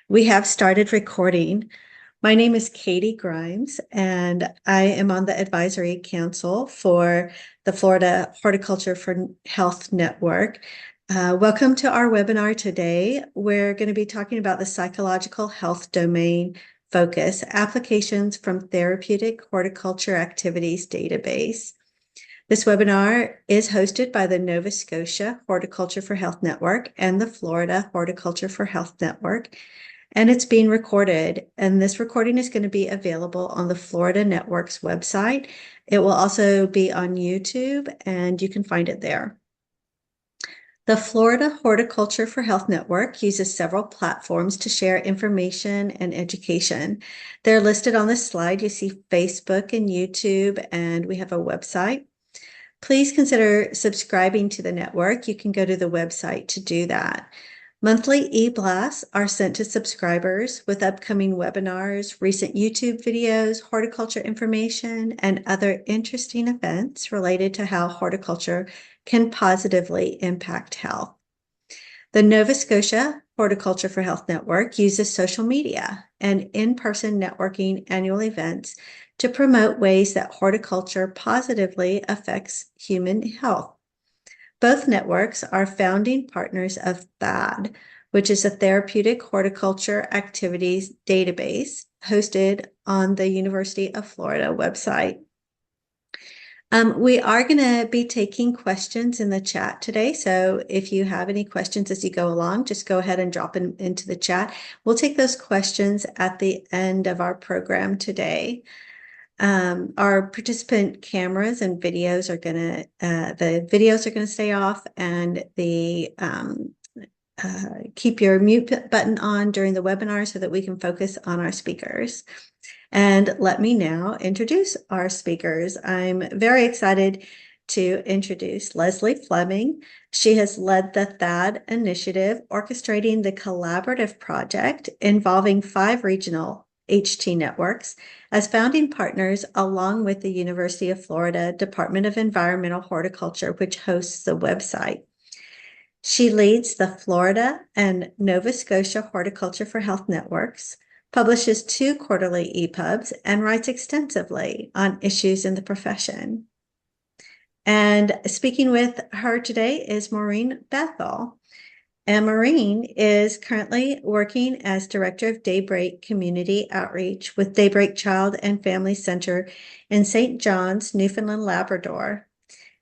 We have started recording. My name is Katie Grimes, and I am on the advisory council for the Florida Horticulture for Health Network. Welcome to our webinar today. We're going to be talking about the psychological health domain focus, applications from Therapeutic Horticulture Activities database. This webinar is hosted by the Nova Scotia Horticulture for Health Network and the Florida Horticulture for Health Network, and it's being recorded. And this recording is going to be available on the Florida Network's website. It will also be on YouTube, and you can find it there. The Florida Horticulture for Health Network uses several platforms to share information and education. They're listed on this slide. You see Facebook and YouTube, and we have a website. Please consider subscribing to the network. You can go to the website to do that. Monthly e-blasts are sent to subscribers with upcoming webinars, recent YouTube videos, horticulture information, and other interesting events related to how horticulture can positively impact health. The Nova Scotia Horticulture for Health Network uses social media and in-person networking annual events to promote ways that horticulture positively affects human health. Both networks are founding partners of THAD, which is a Therapeutic Horticulture Activities database hosted on the University of Florida website. We are going to be taking questions in the chat today. So if you have any questions as you go along, just go ahead and drop them into the chat. We'll take those questions at the end of our program today. Our participant cameras and videos are the videos are going to stay off, and the keep your mute button on during the webinar so that we can focus on our speakers. And let me now introduce our speakers. I'm very excited to introduce Lesley Fleming. She has led the THAD initiative, orchestrating the collaborative project involving 5 regional HT networks as founding partners, along with the University of Florida Department of Environmental Horticulture, which hosts the website. She leads the Florida and Nova Scotia Horticulture for Health networks, publishes 2 quarterly EPUBs, and writes extensively on issues in the profession. And speaking with her today is Maureen Bethel. And Maureen is currently working as Director of Daybreak Community Outreach with Daybreak Child and Family Center in St. John's, Newfoundland, Labrador.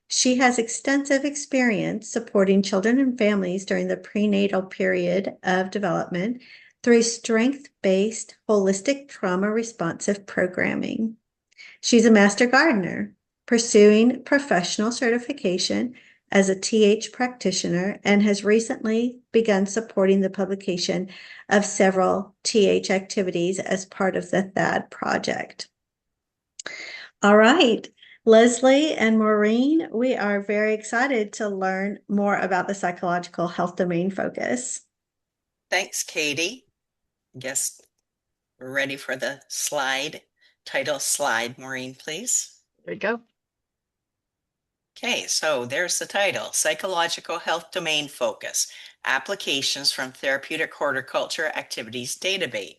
She has extensive experience supporting children and families during the prenatal period of development through strength-based, holistic, trauma-responsive programming. She's a master gardener, pursuing professional certification as a TH practitioner, and has recently begun supporting the publication of several TH activities as part of the THAD project. All right, Lesley and Maureen, we are very excited to learn more about the psychological health domain focus. Thanks, Katie. I guess we're ready for the title slide. Maureen, please. There we go. Okay, so there's the title, Psychological Health Domain Focus, Applications from Therapeutic Horticulture Activities Database.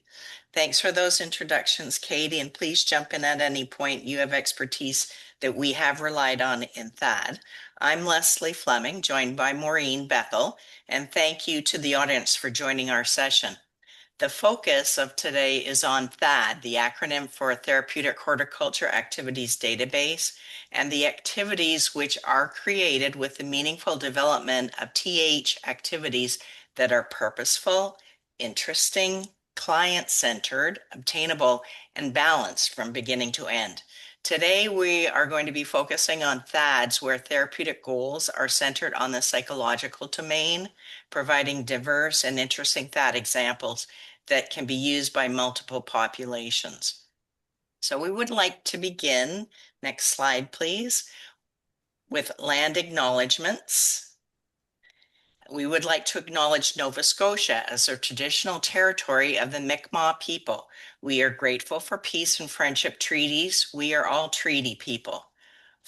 Thanks for those introductions, Katie, and please jump in at any point you have expertise that we have relied on in THAD. I'm Lesley Fleming, joined by Maureen Bethel, and thank you to the audience for joining our session. The focus of today is on THAD, the acronym for Therapeutic Horticulture Activities Database, and the activities which are created with the meaningful development of TH activities that are purposeful, interesting, client-centered, obtainable, and balanced from beginning to end. Today, we are going to be focusing on THADs where therapeutic goals are centered on the psychological domain, providing diverse and interesting THAD examples that can be used by multiple populations. So we would like to begin, next slide please, with land acknowledgements. We would like to acknowledge Nova Scotia as a traditional territory of the Mi'kmaq people. We are grateful for peace and friendship treaties. We are all treaty people.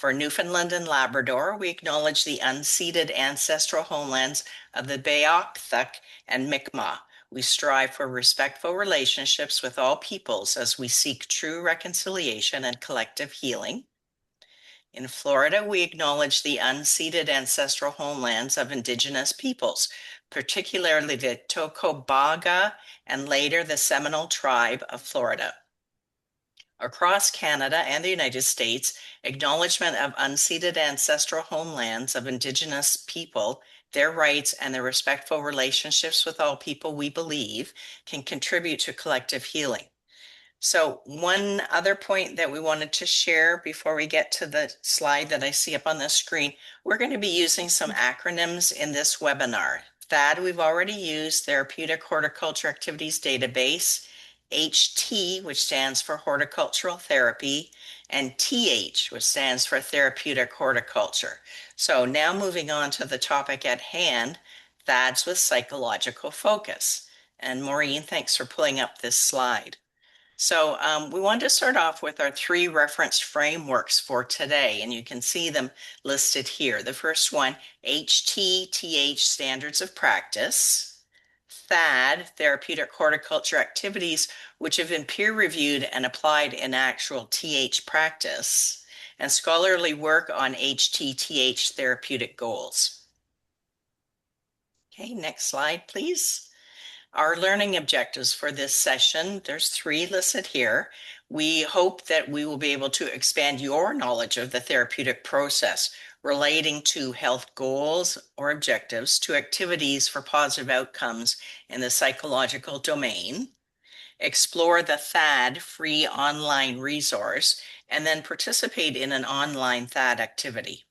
For Newfoundland and Labrador, we acknowledge the unceded ancestral homelands of the Beothuk and Mi'kmaq. We strive for respectful relationships with all peoples as we seek true reconciliation and collective healing. In Florida, we acknowledge the unceded ancestral homelands of Indigenous peoples, particularly the Tocobaga and later the Seminole Tribe of Florida. Across Canada and the United States, acknowledgement of unceded ancestral homelands of Indigenous people, their rights, and their respectful relationships with all people we believe can contribute to collective healing. So one other point that we wanted to share before we get to the slide that I see up on the screen, we're going to be using some acronyms in this webinar. THAD we've already used, Therapeutic Horticulture Activities Database, HT, which stands for Horticultural Therapy, and TH, which stands for Therapeutic Horticulture. So now moving on to the topic at hand, THADs with psychological focus. And Maureen, thanks for pulling up this slide. So we wanted to start off with our 3 reference frameworks for today, and you can see them listed here. The first one, HTTH, Standards of Practice. THAD, Therapeutic Horticulture Activities, which have been peer-reviewed and applied in actual TH practice. And scholarly work on HTTH therapeutic goals. Okay, next slide, please. Our learning objectives for this session, there's 3 listed here. We hope that we will be able to expand your knowledge of the therapeutic process relating to health goals or objectives to activities for positive outcomes in the psychological domain, explore the THAD free online resource, and then participate in an online THAD activity.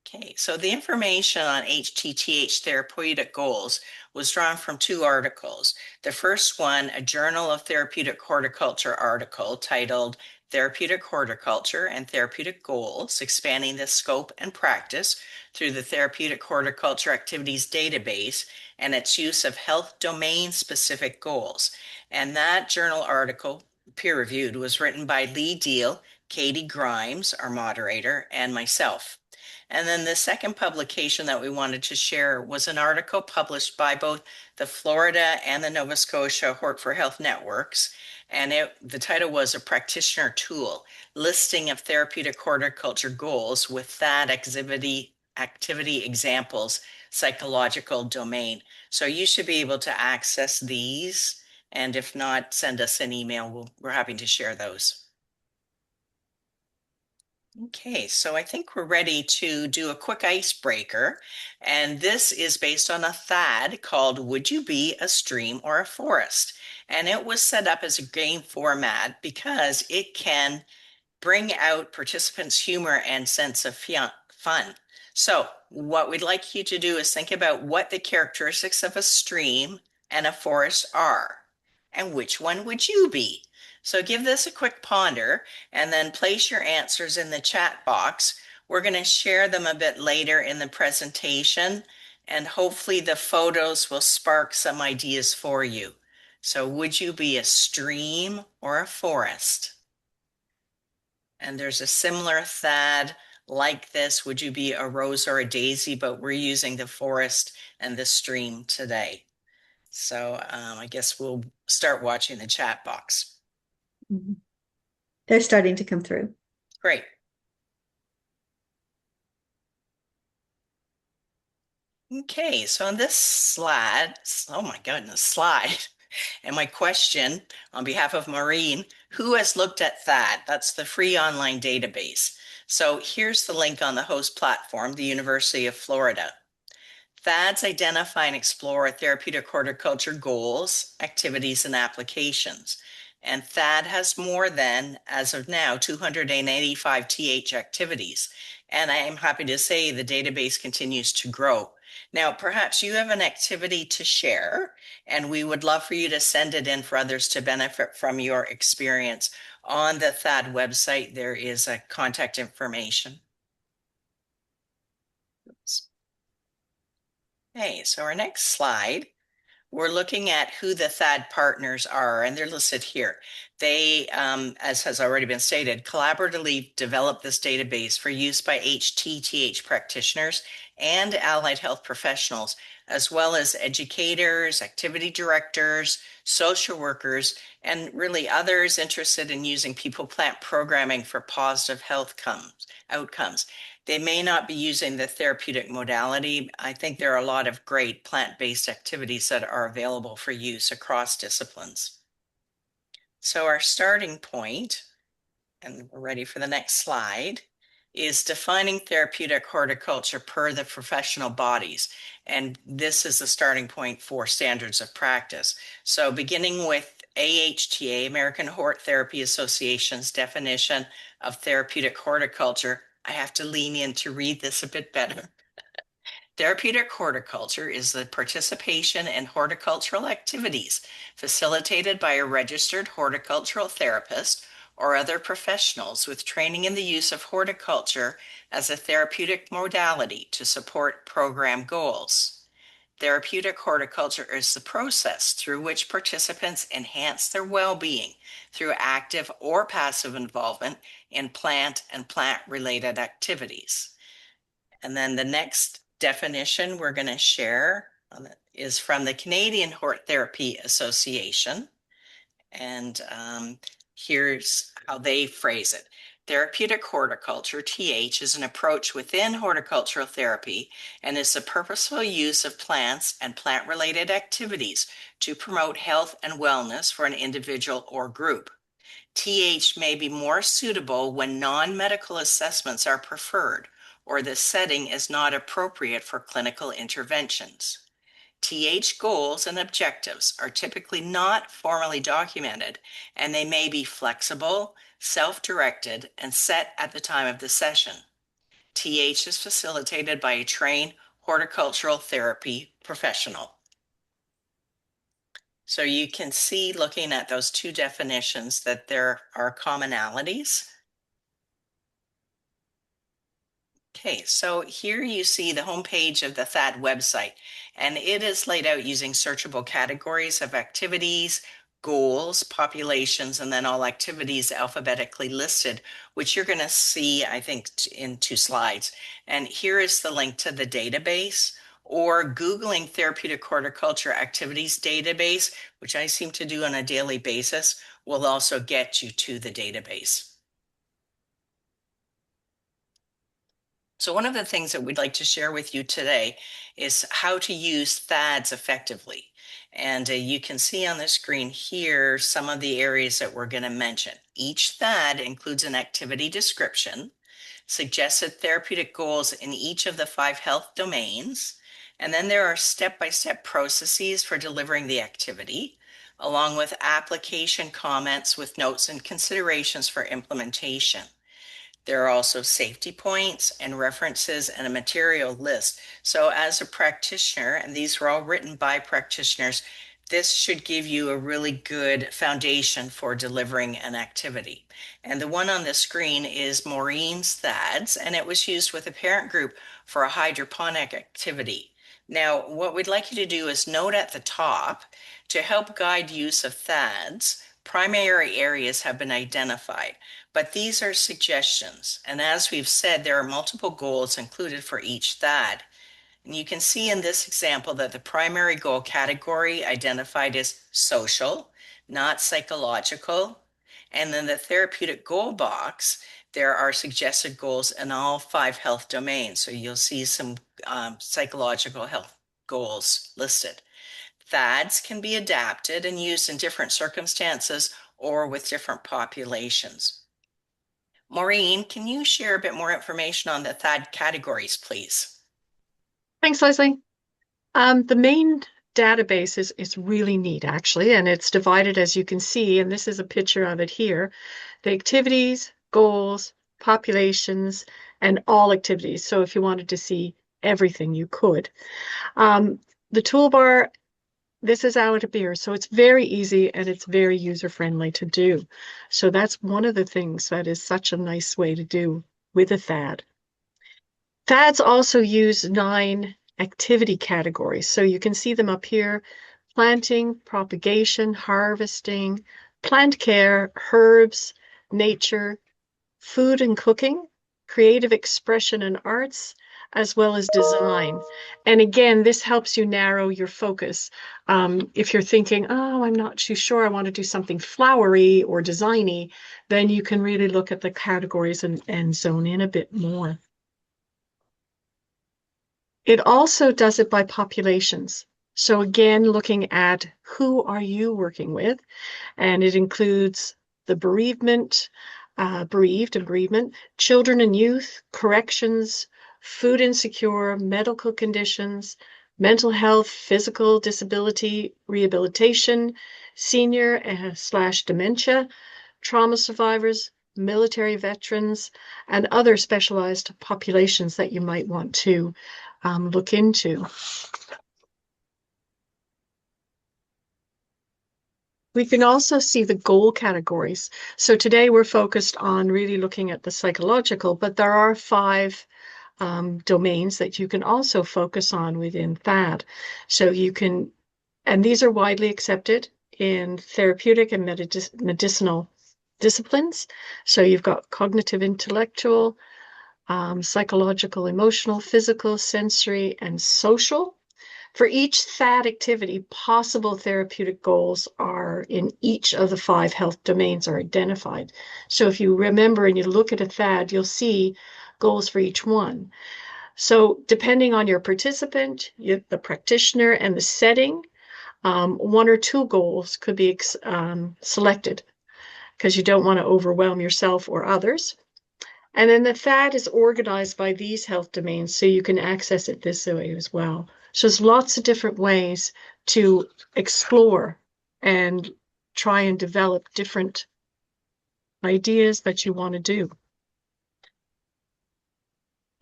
Okay, so the information on HTTH therapeutic goals was drawn from 2 articles. The first one, a Journal of Therapeutic Horticulture article titled Therapeutic Horticulture and Therapeutic Goals, Expanding the Scope and Practice through the Therapeutic Horticulture Activities Database and its use of health domain-specific goals. And that journal article, peer-reviewed, was written by Lee Deal, Katie Grimes, our moderator, and myself. And then the second publication that we wanted to share was an article published by both the Florida and the Nova Scotia Hort for Health networks. And the title was A Practitioner Tool, Listing of Therapeutic Horticulture Goals with that activity examples, psychological domain. So you should be able to access these. And if not, send us an email. We're happy to share those. Okay, so I think we're ready to do a quick icebreaker, and this is based on a THAD called Would You Be a Stream or a Forest? And it was set up as a game format because it can bring out participants' humor and sense of fun. So what we'd like you to do is think about what the characteristics of a stream and a forest are, and which one would you be? So give this a quick ponder and then place your answers in the chat box. We're going to share them a bit later in the presentation, and hopefully the photos will spark some ideas for you. So would you be a stream or a forest? And there's a similar THAD like this. Would you be a rose or a daisy? But we're using the forest and the stream today. So I guess we'll start watching the chat box. They're starting to come through. Great. Okay, so on this slide, oh my goodness, slide, and my question on behalf of Maureen, who has looked at THAD? That's the free online database. So here's the link on the host platform, the University of Florida. THADs identify and explore therapeutic horticulture goals, activities, and applications. And THAD has more than, as of now, 285 TH activities. And I am happy to say the database continues to grow. Now, perhaps you have an activity to share, and we would love for you to send it in for others to benefit from your experience. On the THAD website, there is a contact information. Oops. Okay, so our next slide, we're looking at who the THAD partners are, and they're listed here. They, as has already been stated, collaboratively develop this database for use by HTTH practitioners and allied health professionals, as well as educators, activity directors, social workers, and really others interested in using people-plant programming for positive health outcomes. They may not be using the therapeutic modality. I think there are a lot of great plant-based activities that are available for use across disciplines. So our starting point, and we're ready for the next slide, is defining therapeutic horticulture per the professional bodies. And this is the starting point for standards of practice. So beginning with AHTA, American Hort Therapy Association's definition of therapeutic horticulture, I have to lean in to read this a bit better. Therapeutic horticulture is the participation in horticultural activities facilitated by a registered horticultural therapist or other professionals with training in the use of horticulture as a therapeutic modality to support program goals. Therapeutic horticulture is the process through which participants enhance their well-being through active or passive involvement in plant and plant-related activities. And then the next definition we're going to share is from the Canadian Hort Therapy Association. And here's how they phrase it. Therapeutic horticulture, TH, is an approach within horticultural therapy and is the purposeful use of plants and plant-related activities to promote health and wellness for an individual or group. TH may be more suitable when non-medical assessments are preferred or the setting is not appropriate for clinical interventions. TH goals and objectives are typically not formally documented, and they may be flexible, self-directed, and set at the time of the session. TH is facilitated by a trained horticultural therapy professional. So you can see, looking at those two definitions, that there are commonalities. Okay, so here you see the homepage of the THAD website, and it is laid out using searchable categories of activities, goals, populations, and then all activities alphabetically listed, which you're going to see, I think, in 2 slides. And here is the link to the database, or Googling Therapeutic Horticulture Activities Database, which I seem to do on a daily basis, will also get you to the database. So one of the things that we'd like to share with you today is how to use THADs effectively. And you can see on the screen here some of the areas that we're going to mention. Each THAD includes an activity description, suggested therapeutic goals in each of the 5 health domains, and then there are step-by-step processes for delivering the activity, along with application comments with notes and considerations for implementation. There are also safety points and references and a material list. So as a practitioner, and these were all written by practitioners, this should give you a really good foundation for delivering an activity. And the one on the screen is Maureen's THADS, and it was used with a parent group for a hydroponic activity. Now, what we'd like you to do is note at the top, to help guide use of THADs, primary areas have been identified, but these are suggestions. And as we've said, there are multiple goals included for each THAD. And you can see in this example that the primary goal category identified is social, not psychological. And then the therapeutic goal box, there are suggested goals in all 5 health domains. So you'll see some psychological health goals listed. THADs can be adapted and used in different circumstances or with different populations. Maureen, can you share a bit more information on the THAD categories, please? Thanks, Lesley. The main database is really neat, actually, and it's divided, as you can see, and this is a picture of it here, the activities, goals, populations, and all activities. So if you wanted to see everything, you could. The toolbar, this is how it appears. So it's very easy and it's very user-friendly to do. So that's one of the things that is such a nice way to do with a THAD. THADs also use 9 activity categories. So you can see them up here. planting, propagation, harvesting, plant care, herbs, nature, food and cooking, creative expression and arts, as well as design. And again, this helps you narrow your focus. If you're thinking, oh, I'm not too sure, I want to do something flowery or designy, then you can really look at the categories and zone in a bit more. It also does it by populations. So again, looking at who are you working with, and it includes the bereavement, bereaved and bereavement, children and youth, corrections, food insecure, medical conditions, mental health, physical disability, rehabilitation, senior slash dementia, trauma survivors, military veterans, and other specialized populations that you might want to look into. We can also see the goal categories. So today we're focused on really looking at the psychological, but there are 5 domains that you can also focus on within THAD. So you can, and these are widely accepted in therapeutic and medicinal disciplines. So you've got cognitive, intellectual, psychological, emotional, physical, sensory, and social. For each THAD activity, possible therapeutic goals are in each of the 5 health domains are identified. So if you remember and you look at a THAD, you'll see goals for each one. So depending on your participant, the practitioner, and the setting, 1 or 2 goals could be selected because you don't want to overwhelm yourself or others. And then the THAD is organized by these health domains, so you can access it this way as well. So there's lots of different ways to explore and try and develop different ideas that you want to do.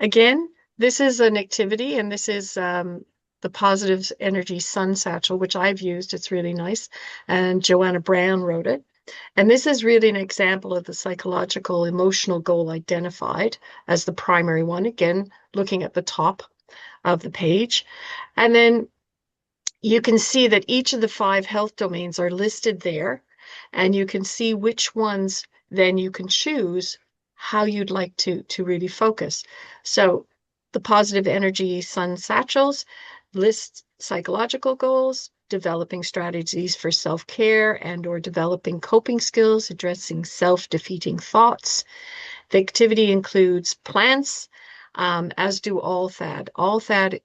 Again, this is an activity, and this is the Positive Energy Sun Satchel, which I've used. It's really nice. And Joanna Brown wrote it. And this is really an example of the psychological emotional goal identified as the primary one. Again, looking at the top of the page. And then you can see that each of the 5 health domains are listed there. And you can see which ones then you can choose how you'd like to really focus. So the Positive Energy Sun Satchels lists psychological goals, developing strategies for self-care and or developing coping skills, addressing self-defeating thoughts. The activity includes plants, as do all THAD. All THAD,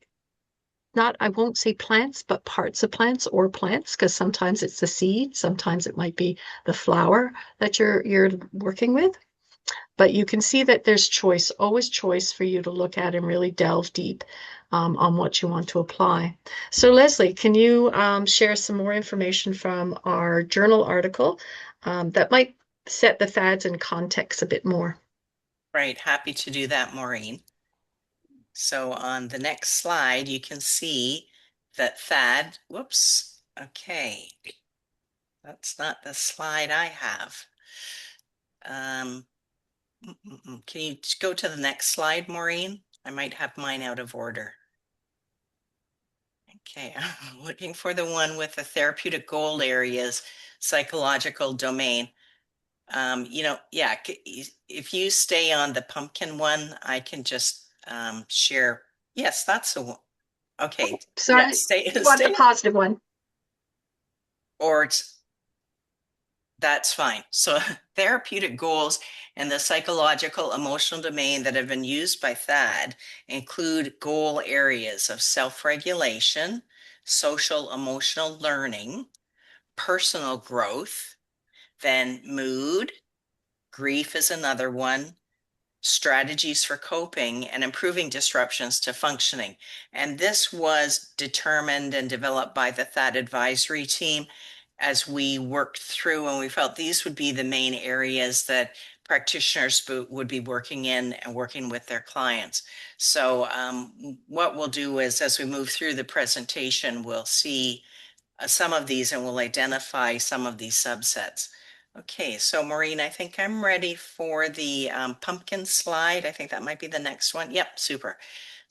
not, I won't say plants, but parts of plants or plants, because sometimes it's the seed, sometimes it might be the flower that you're working with. But you can see that there's choice, always choice for you to look at and really delve deep on what you want to apply. So Lesley, can you share some more information from our journal article that might set the THADs in context a bit more? Right, happy to do that, Maureen. So on the next slide, you can see that THAD, whoops, okay. That's not the slide I have. Can you go to the next slide, Maureen? I might have mine out of order. Okay, I'm looking for the one with the therapeutic goal areas, psychological domain. Yeah, if you stay on the pumpkin one, I can just share. Yes, that's the one. Okay, Oh, sorry, yeah, stay, you want the positive one. Or that's fine. So therapeutic goals and the psychological emotional domain that have been used by THAD include goal areas of self-regulation, social emotional learning, personal growth, then mood, grief is another one, strategies for coping, and improving disruptions to functioning. And this was determined and developed by the THAD advisory team as we worked through, and we felt these would be the main areas that practitioners would be working in and working with their clients. So what we'll do is, as we move through the presentation, we'll see some of these and we'll identify some of these subsets. Okay, so Maureen, I think I'm ready for the pumpkin slide. I think that might be the next one. Yep, super.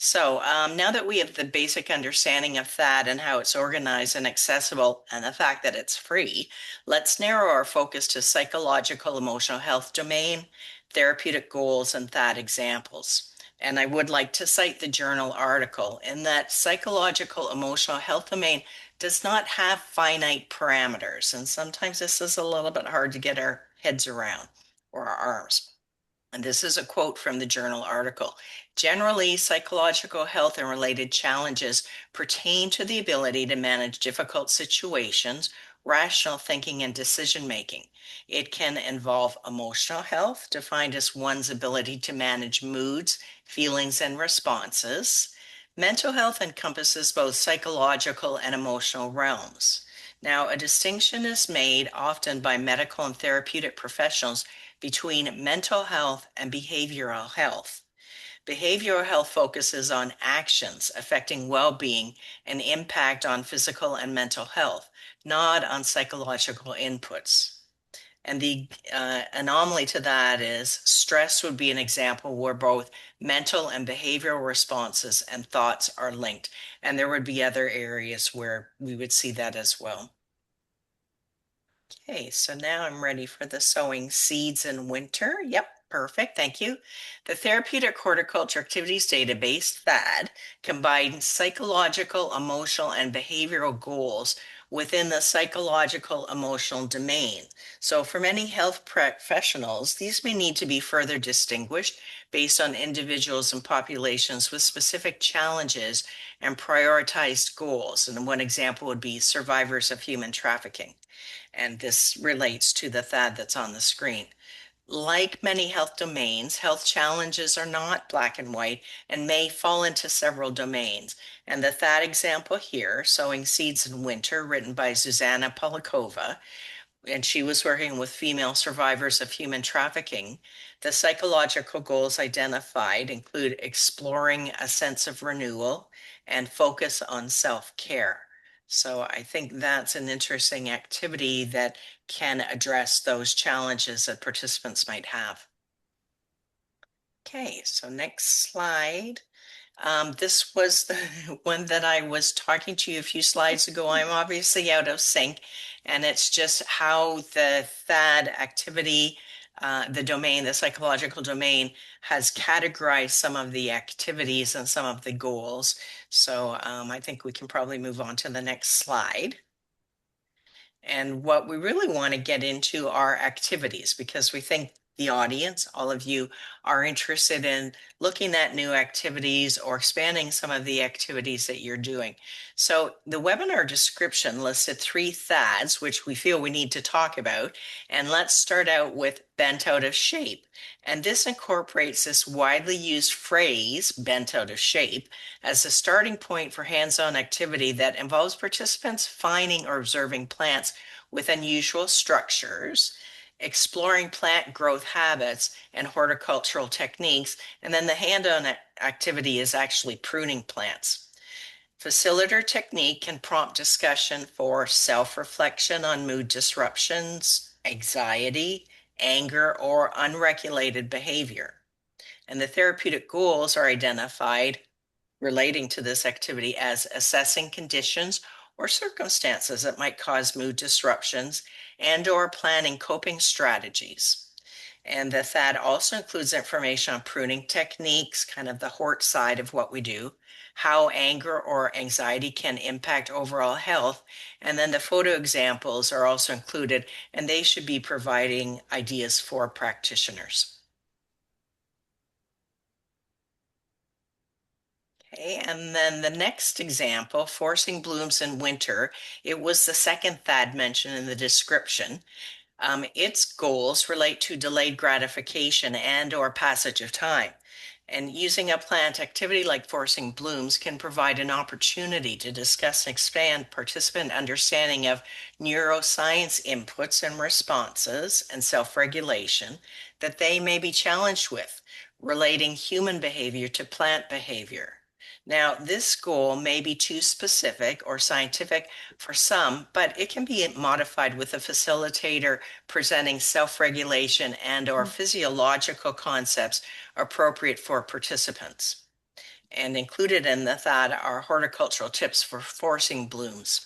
So now that we have the basic understanding of THAD and how it's organized and accessible and the fact that it's free, let's narrow our focus to psychological emotional health domain, therapeutic goals, and THAD examples. And I would like to cite the journal article in that psychological emotional health domain does not have finite parameters. And sometimes this is a little bit hard to get our heads around or our arms. And this is a quote from the journal article. Generally, psychological health and related challenges pertain to the ability to manage difficult situations, rational thinking, and decision making. It can involve emotional health, defined as one's ability to manage moods, feelings, and responses. Mental health encompasses both psychological and emotional realms. Now, a distinction is made often by medical and therapeutic professionals between mental health and behavioral health. Behavioral health focuses on actions affecting well-being and impact on physical and mental health, not on psychological inputs. And the anomaly to that is stress would be an example where both mental and behavioral responses and thoughts are linked. And there would be other areas where we would see that as well. Okay, so now I'm ready for the sowing seeds in winter. Yep, perfect, thank you. The Therapeutic Horticulture Activities Database, THAD, combines psychological, emotional, and behavioral goals within the psychological emotional domain. So for many health professionals, these may need to be further distinguished based on individuals and populations with specific challenges and prioritized goals. And one example would be survivors of human trafficking. And this relates to the THAD that's on the screen. Like many health domains, health challenges are not black and white and may fall into several domains. And the THAD example here, Sowing Seeds in Winter, written by Zuzana Polikova, and she was working with female survivors of human trafficking. The psychological goals identified include exploring a sense of renewal and focus on self-care. So I think that's an interesting activity that can address those challenges that participants might have. Okay, so next slide. This was the one that I was talking to you a few slides ago. I'm obviously out of sync, and it's just how the THAD activity, the domain, the psychological domain, has categorized some of the activities and some of the goals. So I think we can probably move on to the next slide. And what we really want to get into are activities, because we think the audience, all of you, are interested in looking at new activities or expanding some of the activities that you're doing. So the webinar description listed 3 THADs, which we feel we need to talk about. And let's start out with bent out of shape. And this incorporates this widely used phrase, bent out of shape, as a starting point for hands-on activity that involves participants finding or observing plants with unusual structures, exploring plant growth habits and horticultural techniques, and then the hand-on activity is actually pruning plants. Facilitator technique can prompt discussion for self-reflection on mood disruptions, anxiety, anger, or unregulated behavior. And the therapeutic goals are identified relating to this activity as assessing conditions or circumstances that might cause mood disruptions and/or planning coping strategies. And the THAD also includes information on pruning techniques, kind of the hort side of what we do, how anger or anxiety can impact overall health, and then the photo examples are also included, and they should be providing ideas for practitioners. Okay, and then the next example, forcing blooms in winter, it was the second THAD mentioned in the description. Its goals relate to delayed gratification and/or passage of time. And using a plant activity like forcing blooms can provide an opportunity to discuss and expand participant understanding of neuroscience inputs and responses and self-regulation that they may be challenged with, relating human behavior to plant behavior. Now, this goal may be too specific or scientific for some, but it can be modified with a facilitator presenting self-regulation and/or physiological concepts appropriate for participants. And included in that are horticultural tips for forcing blooms.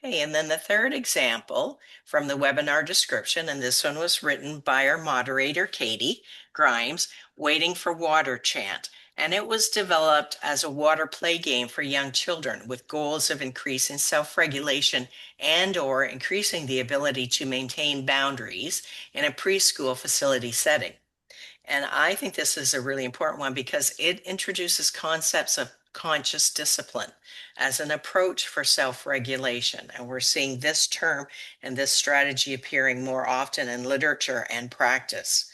Okay, and then the third example from the webinar description, and this one was written by our moderator, Katie Grimes, Waiting for Water Chant. And it was developed as a water play game for young children with goals of increasing self-regulation and/or increasing the ability to maintain boundaries in a preschool facility setting. And I think this is a really important one because it introduces concepts of conscious discipline as an approach for self-regulation. And we're seeing this term and this strategy appearing more often in literature and practice.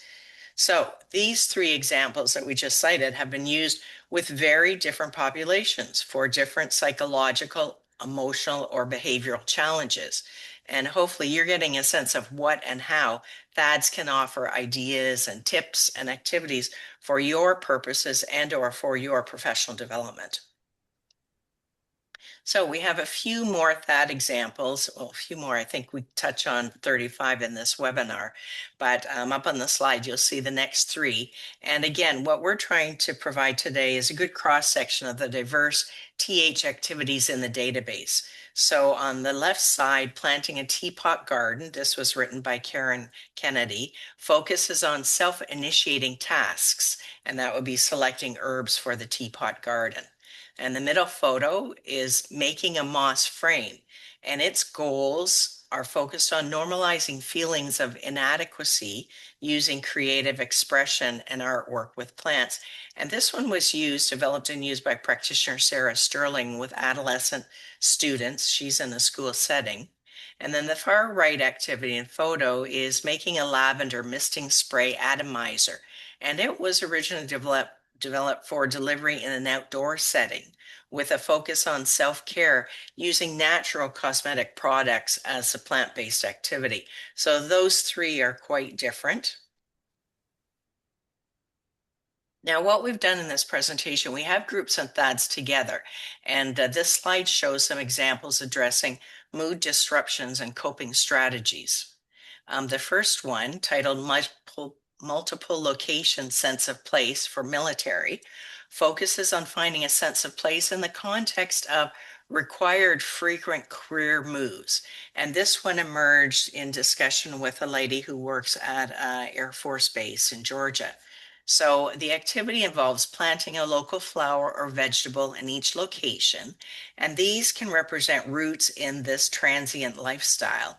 So these three examples that we just cited have been used with very different populations for different psychological, emotional, or behavioral challenges. And hopefully you're getting a sense of what and how THADs can offer ideas and tips and activities for your purposes and/or for your professional development. So we have a few more THAD examples, well, a few more. I think we touch on 35 in this webinar, but up on the slide, you'll see the next three. And again, what we're trying to provide today is a good cross-section of the diverse TH activities in the database. So on the left side, planting a teapot garden, this was written by Karen Kennedy, focuses on self-initiating tasks, and that would be selecting herbs for the teapot garden. And the middle photo is making a moss frame, and its goals are focused on normalizing feelings of inadequacy using creative expression and artwork with plants. And this one was developed and used by practitioner Sarah Sterling with adolescent students. She's in a school setting. And then the far right activity and photo is making a lavender misting spray atomizer. And it was originally developed for delivery in an outdoor setting with a focus on self-care using natural cosmetic products as a plant-based activity. So those three are quite different. Now, what we've done in this presentation, we have groups and THADs together, and this slide shows some examples addressing mood disruptions and coping strategies. The first one, titled Multiple Location Sense of Place for Military, focuses on finding a sense of place in the context of required frequent career moves. And this one emerged in discussion with a lady who works at Air Force Base in Georgia. So the activity involves planting a local flower or vegetable in each location, and these can represent roots in this transient lifestyle.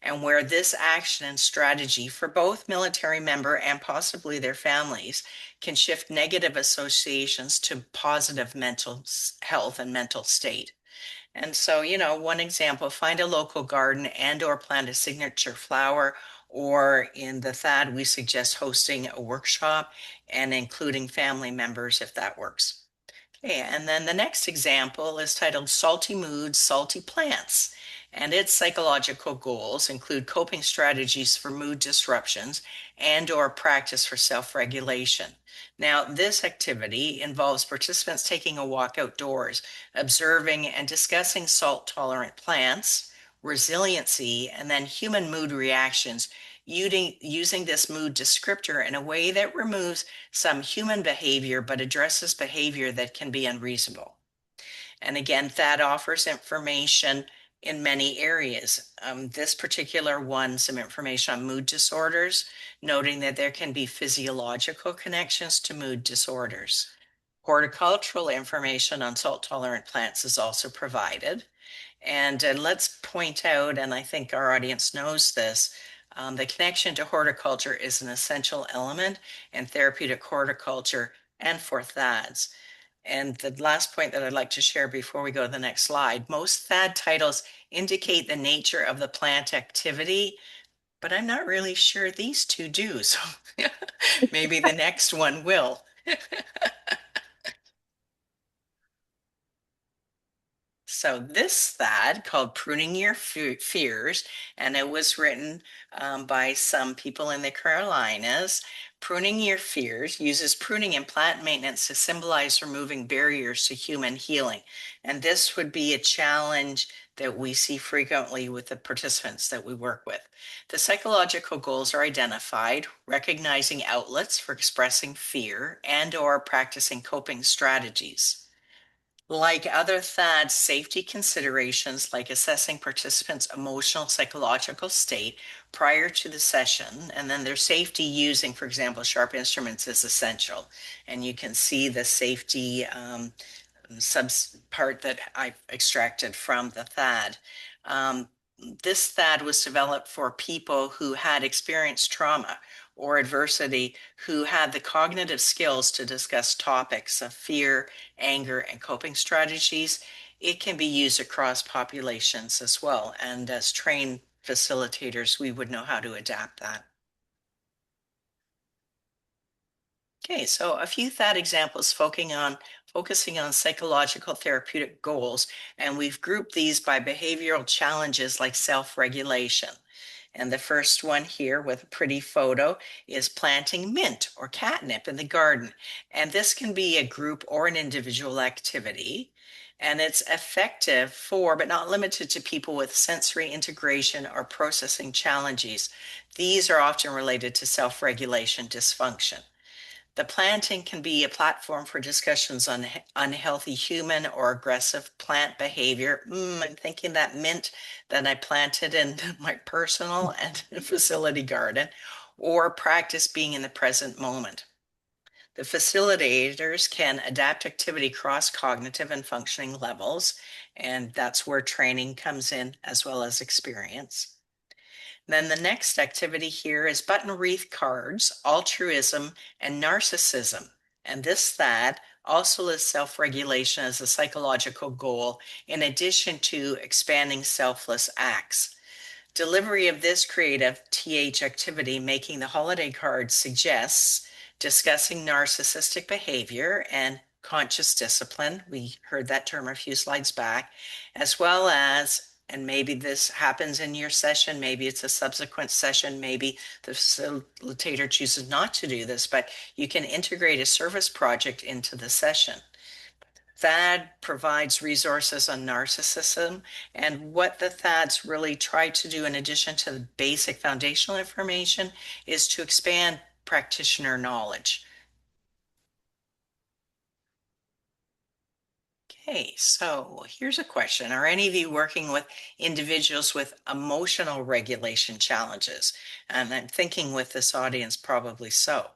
And where this action and strategy for both military member and possibly their families can shift negative associations to positive mental health and mental state. And so, one example, find a local garden and/or plant a signature flower, or in the THAD, we suggest hosting a workshop and including family members if that works. Okay, and then the next example is titled Salty Moods, Salty Plants. And its psychological goals include coping strategies for mood disruptions and/or practice for self-regulation. Now, this activity involves participants taking a walk outdoors, observing and discussing salt-tolerant plants, resiliency, and then human mood reactions using this mood descriptor in a way that removes some human behavior but addresses behavior that can be unreasonable. And again, that offers information in many areas. This particular one, some information on mood disorders, noting that there can be physiological connections to mood disorders. Horticultural information on salt-tolerant plants is also provided. And let's point out, and I think our audience knows this, the connection to horticulture is an essential element in therapeutic horticulture and for THADs. And the last point that I'd like to share before we go to the next slide, most THAD titles indicate the nature of the plant activity, but I'm not really sure these two do, so maybe the next one will. So this THAD called Pruning Your Fears, and it was written by some people in the Carolinas. Pruning Your Fears uses pruning and plant maintenance to symbolize removing barriers to human healing. And this would be a challenge that we see frequently with the participants that we work with. The psychological goals are identified, recognizing outlets for expressing fear and/or practicing coping strategies. Like other THAD safety considerations, like assessing participants' emotional, psychological state prior to the session, and then their safety using, for example, sharp instruments is essential. And you can see the safety sub part that I extracted from the THAD. This THAD was developed for people who had experienced trauma or adversity, who had the cognitive skills to discuss topics of fear, anger, and coping strategies. It can be used across populations as well. And as trained facilitators, we would know how to adapt that. Okay, so a few THAD examples focusing on psychological therapeutic goals, and we've grouped these by behavioral challenges like self-regulation. And the first one here with a pretty photo is planting mint or catnip in the garden. And this can be a group or an individual activity. And it's effective for, but not limited to, people with sensory integration or processing challenges. These are often related to self-regulation dysfunction. The planting can be a platform for discussions on unhealthy human or aggressive plant behavior. I'm thinking that mint that I planted in my personal and facility garden, or practice being in the present moment. The facilitators can adapt activity across cognitive and functioning levels, and that's where training comes in as well as experience. Then the next activity here is button wreath cards, altruism, and narcissism. And this THAD also lists self-regulation as a psychological goal, in addition to expanding selfless acts. Delivery of this creative TH activity, making the holiday card, suggests discussing narcissistic behavior and conscious discipline. We heard that term a few slides back, as well as, and maybe this happens in your session, maybe it's a subsequent session, maybe the facilitator chooses not to do this, but you can integrate a service project into the session. THAD provides resources on narcissism, and what the THADs really try to do, in addition to the basic foundational information, is to expand practitioner knowledge. Okay, so here's a question. Are any of you working with individuals with emotional regulation challenges? And I'm thinking with this audience, probably so.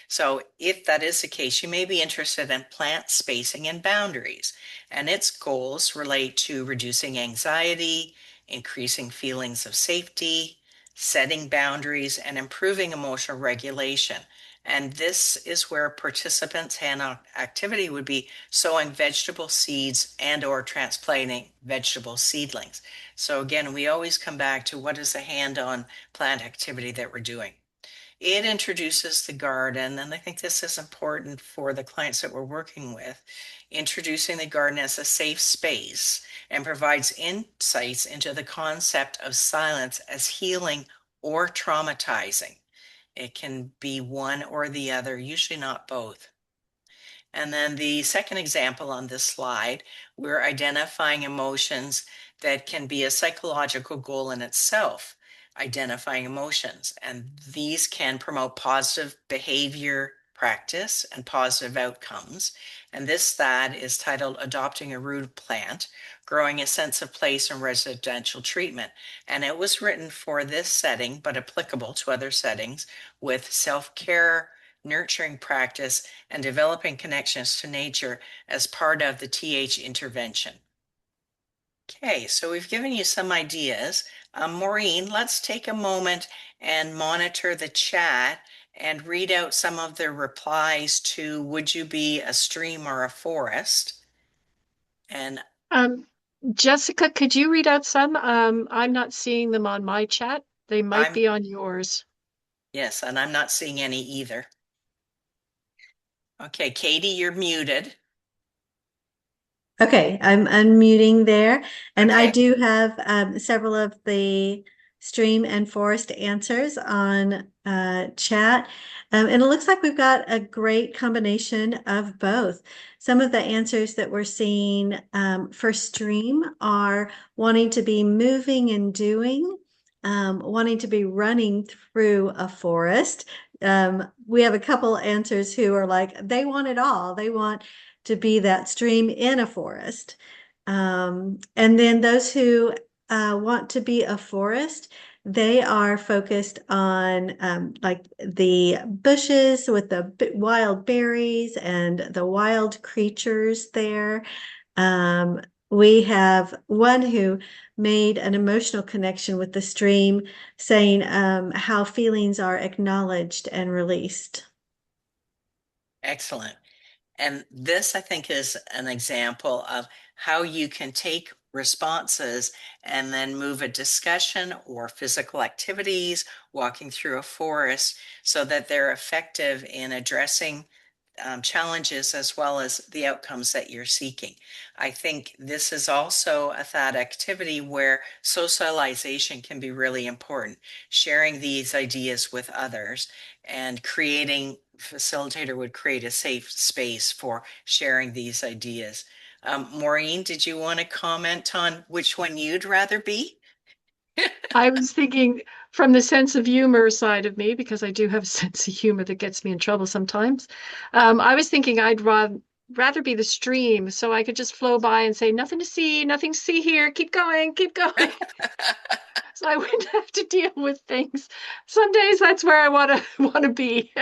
So if that is the case, you may be interested in plant spacing and boundaries. And its goals relate to reducing anxiety, increasing feelings of safety, setting boundaries, and improving emotional regulation. And this is where participants' hand-on activity would be sowing vegetable seeds and/or transplanting vegetable seedlings. So again, we always come back to what is the hand-on plant activity that we're doing. It introduces the garden, and I think this is important for the clients that we're working with, introducing the garden as a safe space, and provides insights into the concept of silence as healing or traumatizing. It can be one or the other, usually not both. And then the second example on this slide, we're identifying emotions that can be a psychological goal in itself, identifying emotions. And these can promote positive behavior practice and positive outcomes. And this THAD is titled Adopting a Root Plant, Growing a Sense of Place in Residential Treatment. And it was written for this setting, but applicable to other settings, with self-care, nurturing practice, and developing connections to nature as part of the TH intervention. Okay, so we've given you some ideas. Maureen, let's take a moment and monitor the chat and read out some of the replies to would you be a stream or a forest? And Jessica, could you read out some? I'm not seeing them on my chat. They might I'm, be on yours. yes, and I'm not seeing any either. Okay, Katie, you're muted. Okay, I'm unmuting there. And I Okay. do have several of the stream and forest answers on chat. And it looks like we've got a great combination of both. Some of the answers that we're seeing for stream are wanting to be moving and doing, wanting to be running through a forest. We have a couple answers who are like, they want it all. They want to be that stream in a forest. And then those who want to be a forest, they are focused on like the bushes with the wild berries and the wild creatures there. Um, we have one who made an emotional connection with the stream, saying how feelings are acknowledged and released. Excellent. And this, I think, is an example of how you can take responses and then move a discussion or physical activities, walking through a forest, so that they're effective in addressing challenges as well as the outcomes that you're seeking. I think this is also a thought activity where socialization can be really important. Sharing these ideas with others and facilitator would create a safe space for sharing these ideas. Maureen, did you want to comment on which one you'd rather be? I was thinking from the sense of humor side of me, because I do have a sense of humor that gets me in trouble sometimes. I was thinking I'd rather be the stream so I could just flow by and say, nothing to see here, keep going, keep going. So I wouldn't have to deal with things. Some days that's where I want to be.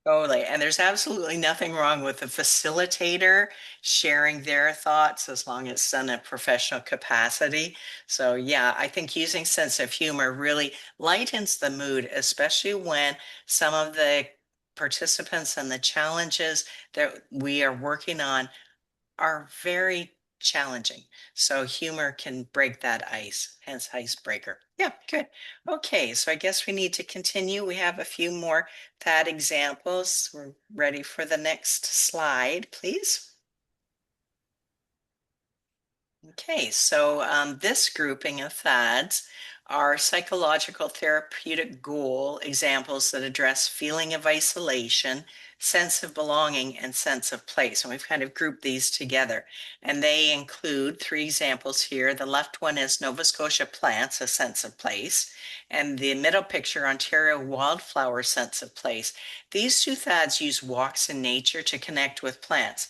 Totally. And there's absolutely nothing wrong with a facilitator sharing their thoughts as long as it's in a professional capacity. So yeah, I think using sense of humor really lightens the mood, especially when some of the participants and the challenges that we are working on are very challenging. So humor can break that ice, hence icebreaker. Yeah, good. Okay, so I guess we need to continue. We have a few more THAD examples. We're ready for the next slide, please. Okay, so this grouping of THADs are psychological therapeutic goal examples that address feeling of isolation, sense of belonging, and sense of place. And we've kind of grouped these together. And they include 3 examples here. The left one is Nova Scotia plants, a sense of place. And the middle picture, Ontario wildflower sense of place. These 2 THADs use walks in nature to connect with plants,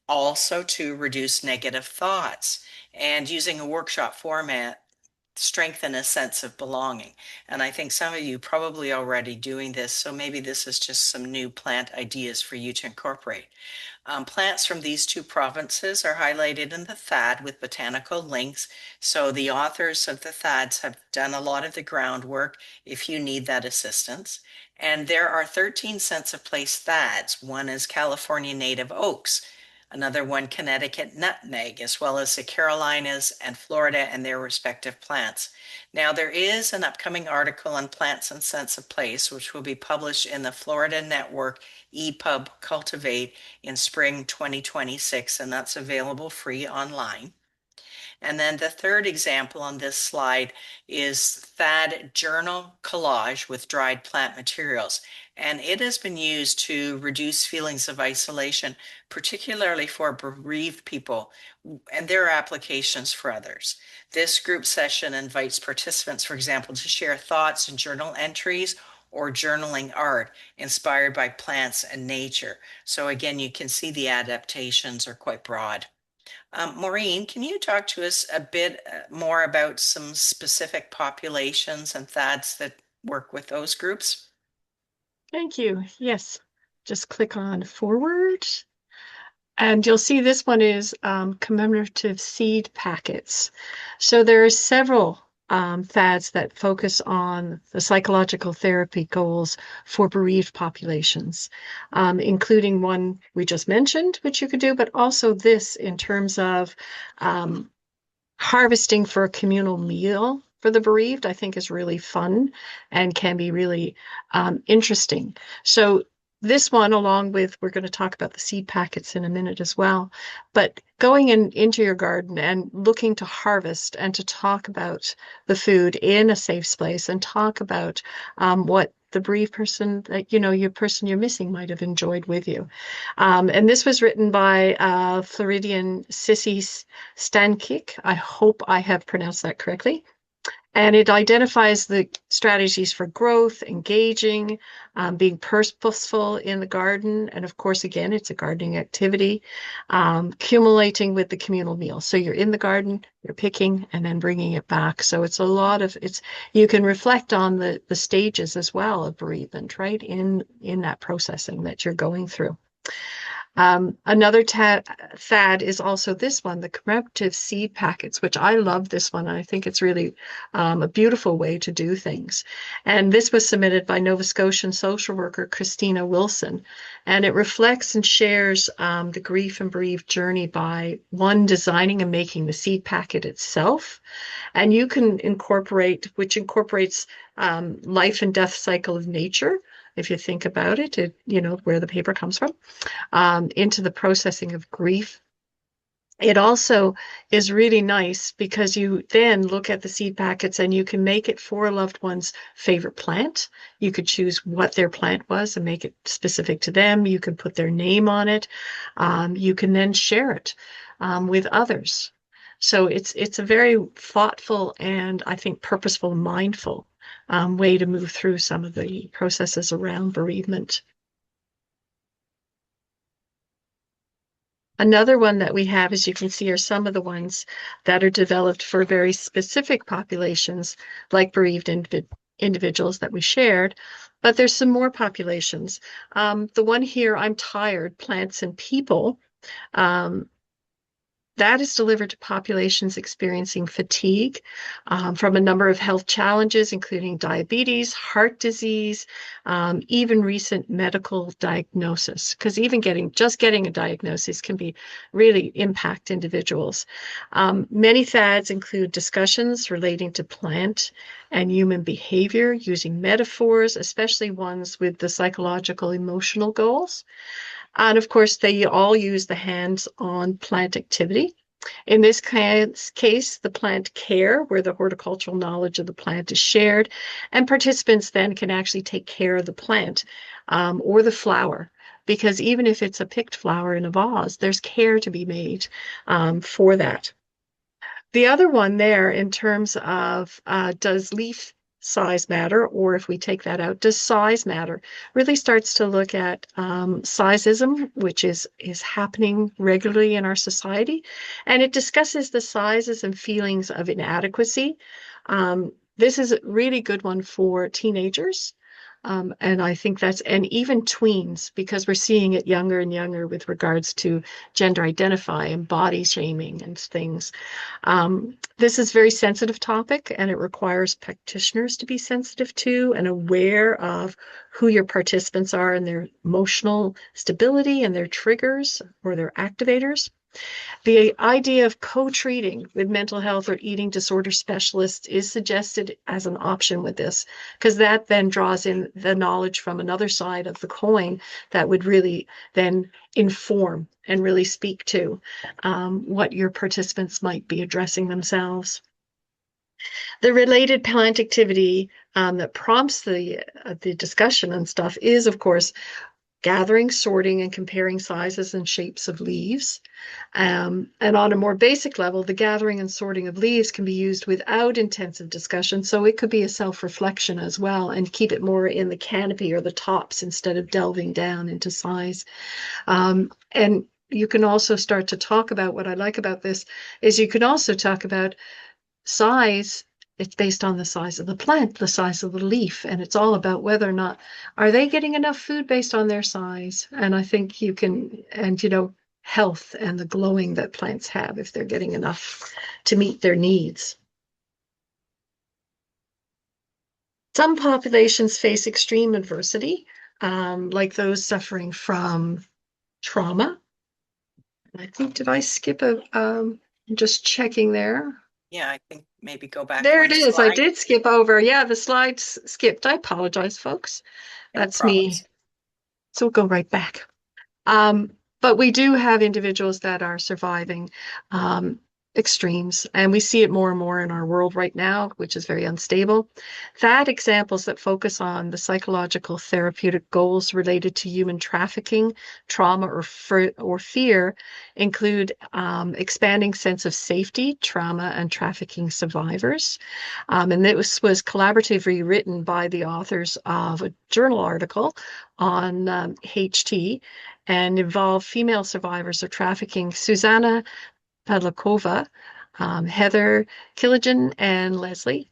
also to reduce negative thoughts, and using a workshop format strengthen a sense of belonging. And I think some of you probably already doing this, so maybe this is just some new plant ideas for you to incorporate. Plants from these 2 provinces are highlighted in the THAD with botanical links. So the authors of the THADs have done a lot of the groundwork if you need that assistance. And there are 13 sense of place THADs. One is California native oaks, another one Connecticut nutmeg, as well as the Carolinas and Florida and their respective plants. Now, there is an upcoming article on plants and sense of place, which will be published in the Florida Network EPUB Cultivate in spring 2026, and that's available free online. And then the third example on this slide is THAD journal collage with dried plant materials. And it has been used to reduce feelings of isolation, particularly for bereaved people, and there are applications for others. This group session invites participants, for example, to share thoughts and journal entries or journaling art inspired by plants and nature. So again, you can see the adaptations are quite broad. Maureen, can you talk to us a bit more about some specific populations and THADs that work with those groups? Thank you. Yes. Just click on forward. And you'll see this one is commemorative seed packets. So there are several THADs that focus on the psychological therapy goals for bereaved populations, including one we just mentioned, which you could do, but also this in terms of harvesting for a communal meal for the bereaved, I think is really fun and can be really interesting. So this one, along with, we're going to talk about the seed packets in a minute as well, but going into your garden and looking to harvest and to talk about the food in a safe space and talk about what the bereaved person that, your person you're missing might have enjoyed with you. And this was written by Floridian Sissy Stankik. I hope I have pronounced that correctly. And it identifies the strategies for growth, engaging, being purposeful in the garden. And of course, again, it's a gardening activity, accumulating with the communal meal. So you're in the garden, you're picking and then bringing it back. So it's a lot of, you can reflect on the stages as well of bereavement, right? In that processing that you're going through. Another fad is also this one, the commemorative seed packets, which I love this one. I think it's really a beautiful way to do things. And this was submitted by Nova Scotian social worker Christina Wilson. And it reflects and shares the grief and bereaved journey by one, designing and making the seed packet itself. And you can incorporate, which incorporates life and death cycle of nature. If you think about it, where the paper comes from, into the processing of grief. It also is really nice because you then look at the seed packets and you can make it for a loved one's favorite plant. You could choose what their plant was and make it specific to them. You can put their name on it. You can then share it with others. So it's a very thoughtful and I think purposeful, mindful way to move through some of the processes around bereavement. Another one that we have, as you can see, are some of the ones that are developed for very specific populations, like bereaved individuals that we shared, but there's some more populations. The one here, I'm Tired, Plants and People, that is delivered to populations experiencing fatigue from a number of health challenges, including diabetes, heart disease, even recent medical diagnosis, because even getting a diagnosis can be really impact individuals. Many fads include discussions relating to plant and human behavior using metaphors, especially ones with the psychological, emotional goals. And of course, they all use the hands-on plant activity. In this case, the plant care, where the horticultural knowledge of the plant is shared, and participants then can actually take care of the plant or the flower, because even if it's a picked flower in a vase, there's care to be made for that. The other one there, in terms of does leaf size matter, or if we take that out, does size matter, really starts to look at sizeism, which is happening regularly in our society, and it discusses the sizes and feelings of inadequacy. This is a really good one for teenagers. And I think and even tweens, because we're seeing it younger and younger with regards to gender identify and body shaming and things. This is a very sensitive topic, and it requires practitioners to be sensitive to and aware of who your participants are and their emotional stability and their triggers or their activators. The idea of co-treating with mental health or eating disorder specialists is suggested as an option with this, because that then draws in the knowledge from another side of the coin that would really then inform and really speak to what your participants might be addressing themselves. The related plant activity that prompts the discussion and stuff is, of course, gathering, sorting, and comparing sizes and shapes of leaves. And on a more basic level, the gathering and sorting of leaves can be used without intensive discussion. So it could be a self-reflection as well, and keep it more in the canopy or the tops instead of delving down into size. And you can also start to talk about, what I like about this is you can also talk about size. It's based on the size of the plant, the size of the leaf, and it's all about whether or not are they getting enough food based on their size. And I think you can, and health and the glowing that plants have if they're getting enough to meet their needs. Some populations face extreme adversity, like those suffering from trauma. I think, did I skip I'm just checking there. Yeah, I think maybe go back. There it is. I did skip over. Yeah, the slides skipped. I apologize, folks. No That's problems. me. So we'll go right back. But we do have individuals that are surviving extremes, and we see it more and more in our world right now, which is very unstable. That examples that focus on the psychological therapeutic goals related to human trafficking, trauma, or fear include expanding sense of safety, trauma, and trafficking survivors. And this was collaboratively written by the authors of a journal article on HT and involved female survivors of trafficking, Susanna Padlakova, Heather Killigan, and Lesley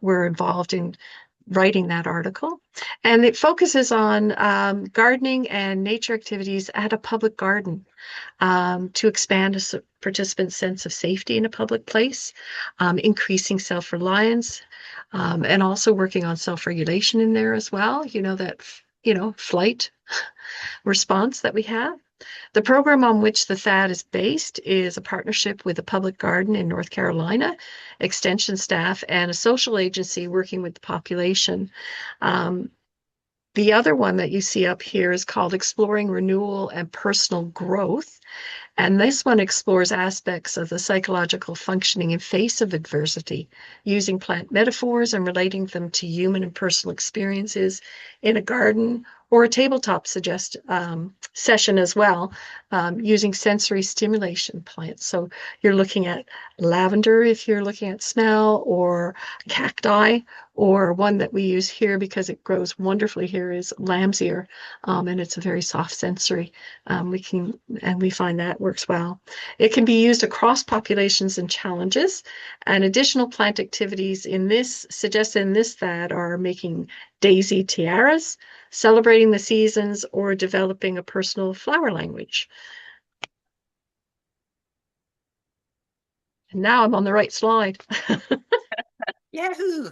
were involved in writing that article. And it focuses on gardening and nature activities at a public garden to expand a participant's sense of safety in a public place, increasing self-reliance, and also working on self-regulation in there as well. That, flight response that we have. The program on which the THAD is based is a partnership with a public garden in North Carolina, extension staff, and a social agency working with the population. The other one that you see up here is called Exploring Renewal and Personal Growth. And this one explores aspects of the psychological functioning in face of adversity, using plant metaphors and relating them to human and personal experiences in a garden or a tabletop session as well, using sensory stimulation plants. So you're looking at lavender if you're looking at smell, or cacti, or one that we use here because it grows wonderfully here is lamb's ear, and it's a very soft sensory. We find that works well. It can be used across populations and challenges, and additional plant activities suggested in this THAD are making daisy tiaras, celebrating the seasons, or developing a personal flower language. And now I'm on the right slide. Yahoo!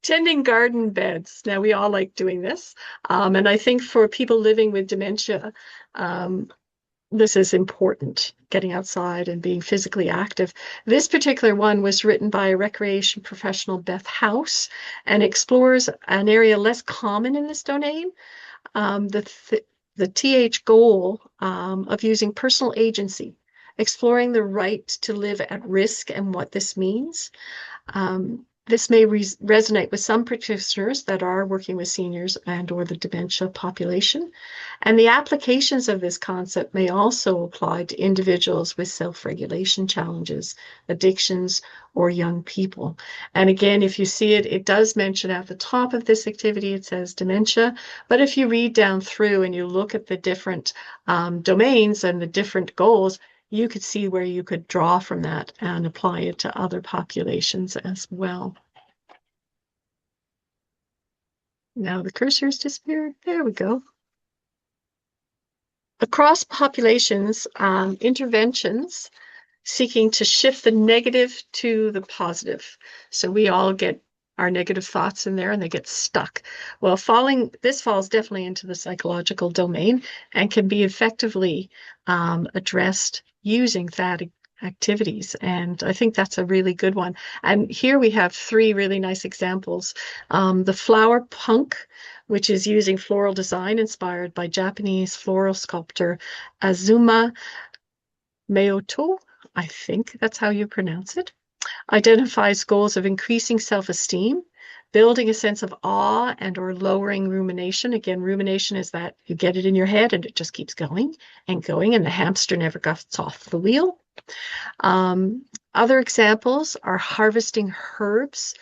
Tending garden beds. Now, we all like doing this. And I think for people living with dementia, this is important, getting outside and being physically active. This particular one was written by a recreation professional, Beth House, and explores an area less common in this domain. The TH goal of using personal agency, exploring the right to live at risk and what this means. This may resonate with some practitioners that are working with seniors and or the dementia population. And the applications of this concept may also apply to individuals with self-regulation challenges, addictions, or young people. And again, if you see it, it does mention at the top of this activity, it says dementia. But if you read down through and you look at the different domains and the different goals, you could see where you could draw from that and apply it to other populations as well. Now the cursor's disappeared. There we go. Across populations, interventions seeking to shift the negative to the positive. So we all get our negative thoughts in there and they get stuck. Well, this falls definitely into the psychological domain and can be effectively addressed using THAD activities. And I think that's a really good one. And here we have 3 really nice examples. The flower punk, which is using floral design inspired by Japanese floral sculptor Azuma Meoto, I think that's how you pronounce it, identifies goals of increasing self-esteem, building a sense of awe and or lowering rumination. Again, rumination is that you get it in your head and it just keeps going and going, and the hamster never gets off the wheel. Other examples are harvesting herbs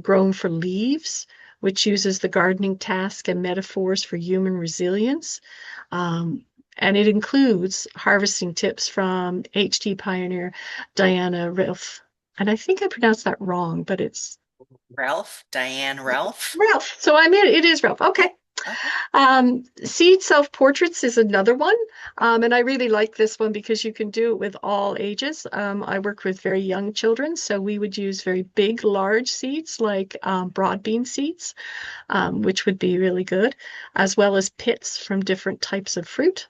grown for leaves, which uses the gardening task and metaphors for human resilience. And it includes harvesting tips from HT pioneer Diana Ralph. And I think I pronounced that wrong, but it's Diane Ralph. Ralph. So it is Ralph. Okay. Seed self-portraits is another one. And I really like this one because you can do it with all ages. I work with very young children, so we would use very big, large seeds like broad bean seeds, which would be really good, as well as pits from different types of fruit.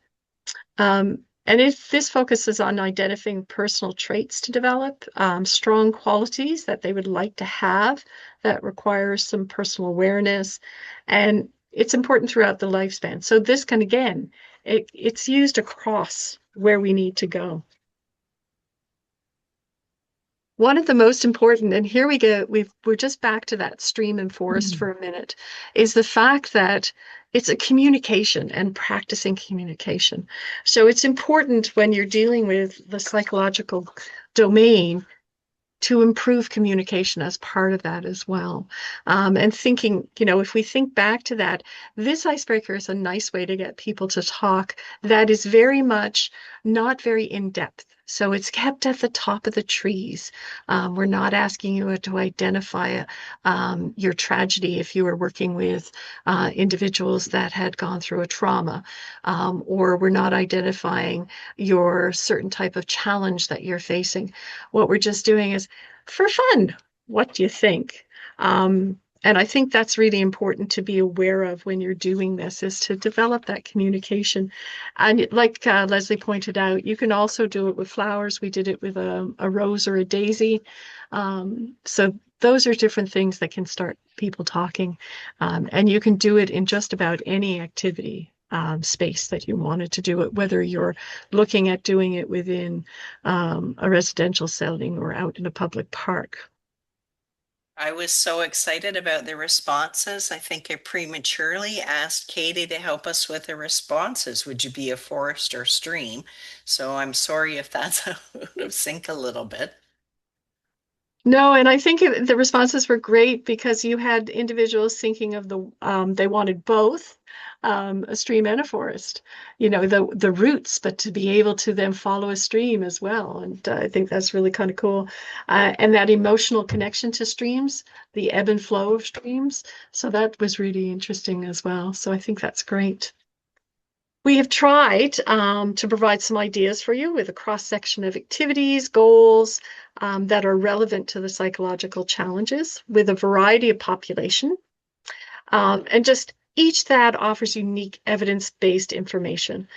And if this focuses on identifying personal traits to develop, strong qualities that they would like to have that requires some personal awareness, and it's important throughout the lifespan. So this can, again, it's used across where we need to go. One of the most important, and here we go, we're just back to that stream and forest for a minute, is the fact that it's a communication and practicing communication. So it's important when you're dealing with the psychological domain to improve communication as part of that as well. And thinking, if we think back to that, this icebreaker is a nice way to get people to talk that is very much not very in depth. So it's kept at the top of the trees. We're not asking you to identify your tragedy if you were working with individuals that had gone through a trauma, or we're not identifying your certain type of challenge that you're facing. What we're just doing is for fun. What do you think? And I think that's really important to be aware of when you're doing this, is to develop that communication. And like Lesley pointed out, you can also do it with flowers. We did it with a rose or a daisy. So those are different things that can start people talking. And you can do it in just about any activity space that you wanted to do it, whether you're looking at doing it within a residential setting or out in a public park. I was so excited about the responses. I think I prematurely asked Katie to help us with the responses. Would you be a forest or stream? So I'm sorry if that's out of sync a little bit. No, and I think the responses were great because you had individuals thinking of they wanted both, a stream and a forest, the roots, but to be able to then follow a stream as well. And I think that's really kind of cool. And that emotional connection to streams, the ebb and flow of streams. So that was really interesting as well. So I think that's great. We have tried to provide some ideas for you with a cross-section of activities, goals that are relevant to the psychological challenges with a variety of population. And just each that offers unique evidence-based information.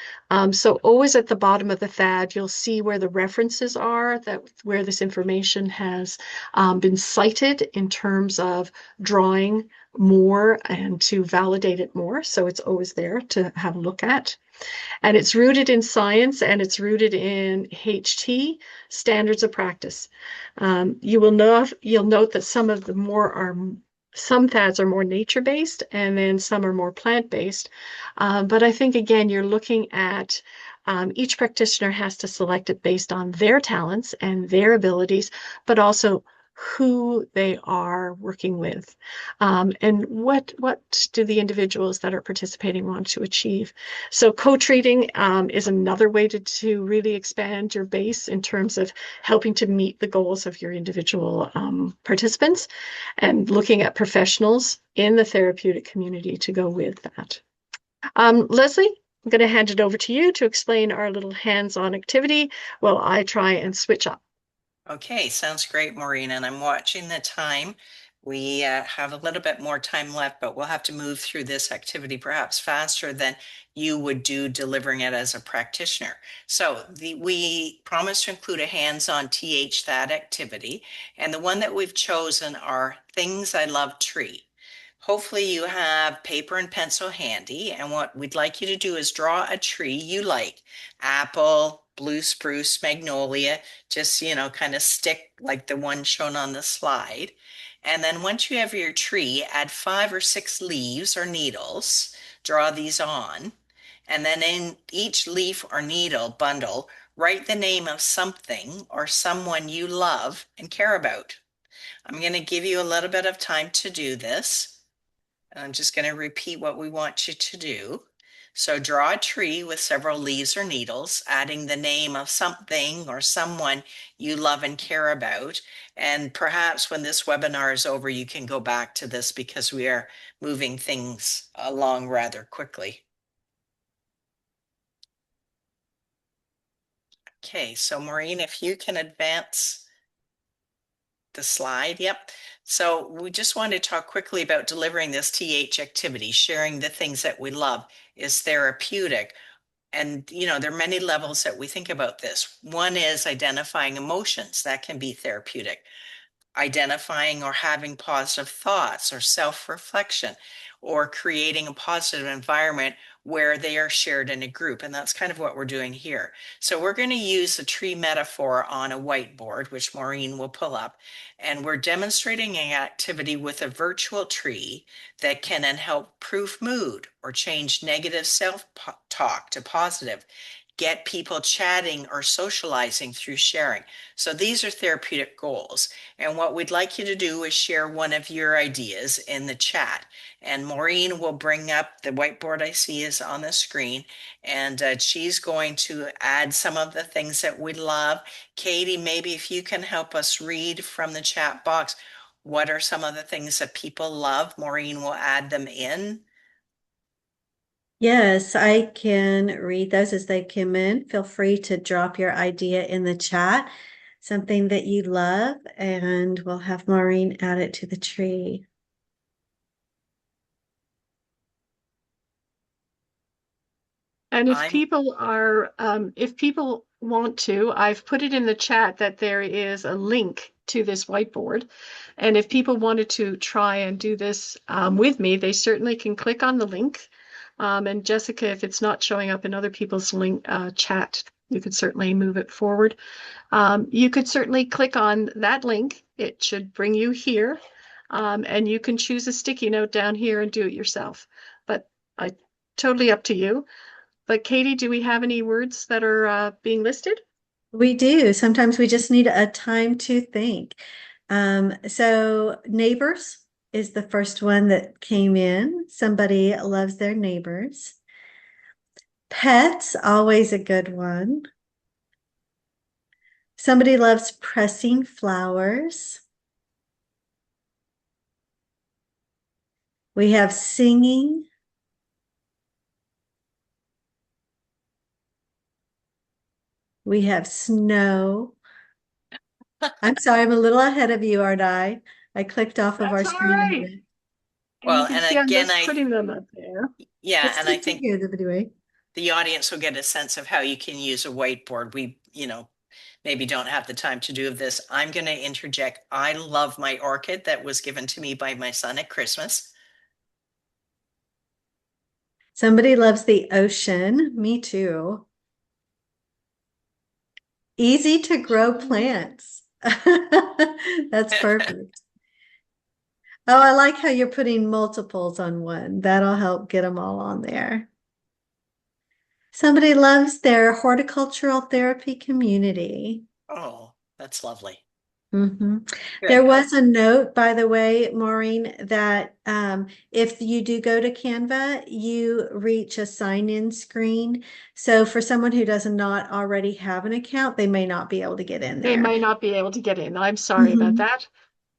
So always at the bottom of the FAD, you'll see where the references are, where this information has been cited in terms of drawing more and to validate it more. So it's always there to have a look at. And it's rooted in science and it's rooted in HT, standards of practice. You'll note that some FADs are more nature-based and then some are more plant-based. But I think, again, you're looking at each practitioner has to select it based on their talents and their abilities, but also who they are working with, and what do the individuals that are participating want to achieve. So co-treating is another way to really expand your base in terms of helping to meet the goals of your individual participants, and looking at professionals in the therapeutic community to go with that. Lesley, I'm going to hand it over to you to explain our little hands-on activity while I try and switch up. Okay, sounds great, Maureen. And I'm watching the time. We have a little bit more time left, but we'll have to move through this activity perhaps faster than you would do delivering it as a practitioner. So we promised to include a hands-on TH that activity. And the one that we've chosen are Things I Love Tree. Hopefully you have paper and pencil handy, and what we'd like you to do is draw a tree you like. Apple, blue spruce, magnolia, just, kind of stick like the one shown on the slide. And then once you have your tree, add 5 or 6 leaves or needles, draw these on. And then in each leaf or needle bundle, write the name of something or someone you love and care about. I'm going to give you a little bit of time to do this. I'm just going to repeat what we want you to do. So draw a tree with several leaves or needles, adding the name of something or someone you love and care about. And perhaps when this webinar is over, you can go back to this because we are moving things along rather quickly. Okay, so Maureen, if you can advance the slide. Yep. So we just want to talk quickly about delivering this TH activity, sharing the things that we love is therapeutic. And, there are many levels that we think about this. One is identifying emotions. That can be therapeutic. Identifying or having positive thoughts or self-reflection, or creating a positive environment where they are shared in a group. And that's kind of what we're doing here. So we're going to use the tree metaphor on a whiteboard, which Maureen will pull up. And we're demonstrating an activity with a virtual tree that can then help improve mood or change negative self-talk to positive, get people chatting or socializing through sharing. So these are therapeutic goals. And what we'd like you to do is share one of your ideas in the chat. And Maureen will bring up the whiteboard I see is on the screen. And she's going to add some of the things that we love. Katie, maybe if you can help us read from the chat box, what are some of the things that people love? Maureen will add them in. Yes, I can read those as they come in. Feel free to drop your idea in the chat, something that you love, and we'll have Maureen add it to the tree. And I'm if people want to, I've put it in the chat that there is a link to this whiteboard. And if people wanted to try and do this with me, they certainly can click on the link. And Jessica, if it's not showing up in other people's link chat, you could certainly move it forward. You could certainly click on that link. It should bring you here. And you can choose a sticky note down here and do it yourself. But totally up to you. But Katie, do we have any words that are being listed? We do. Sometimes we just need a time to think. So neighbors is the first one that came in. Somebody loves their neighbors. Pets, always a good one. Somebody loves pressing flowers. We have singing. We have snow. I'm sorry, I'm a little ahead of you, aren't I? I clicked off of our That's all screen a right. bit. And you well, can and see I'm again, just putting them up there. yeah, It's and I good to think hear them anyway. the audience will get a sense of how you can use a whiteboard. We, maybe don't have the time to do this. I'm going to interject. I love my orchid that was given to me by my son at Christmas. Somebody loves the ocean. Me too. Easy to grow plants. That's perfect. Oh, I like how you're putting multiples on one. That'll help get them all on there. Somebody loves their horticultural therapy community. Oh, that's lovely. Mm-hmm. There Good. was a note, by the way, Maureen, that if you do go to Canva, you reach a sign-in screen. So for someone who does not already have an account, they may not be able to get in They there. may not be able to get in. I'm sorry about Mhm. that.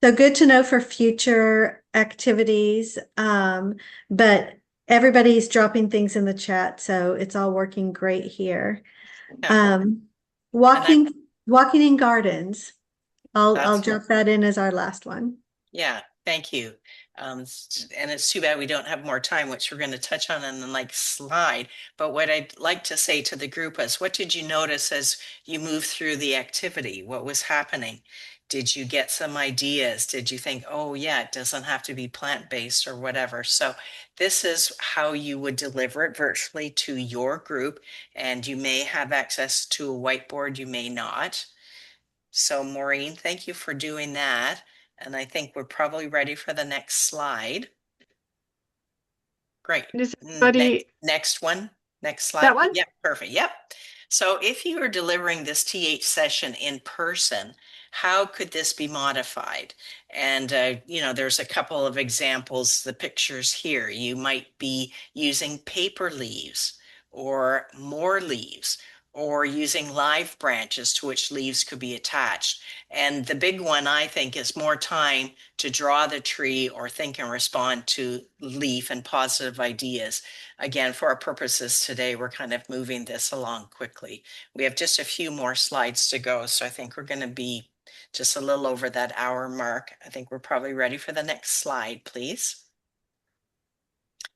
So good to know for future activities. But everybody's dropping things in the chat, so it's all working great here. Yeah. Um, And I, walking in gardens. I'll that's, drop that in as our last one. yeah, thank you. And it's too bad we don't have more time, which we're going to touch on in the next slide. But what I'd like to say to the group is, what did you notice as you moved through the activity? What was happening? Did you get some ideas? Did you think, oh yeah, it doesn't have to be plant-based or whatever? So this is how you would deliver it virtually to your group. And you may have access to a whiteboard, you may not. So Maureen, thank you for doing that. And I think we're probably ready for the next slide. Great. Does Next, anybody, next one. Next slide. that one? Yep, perfect. Yep. So if you are delivering this TH session in person, how could this be modified? And, there's a couple of examples, the pictures here. You might be using paper leaves or more leaves, or using live branches to which leaves could be attached. And the big one, I think, is more time to draw the tree or think and respond to leaf and positive ideas. Again, for our purposes today, we're kind of moving this along quickly. We have just a few more slides to go, so I think we're going to be just a little over that hour mark. I think we're probably ready for the next slide, please.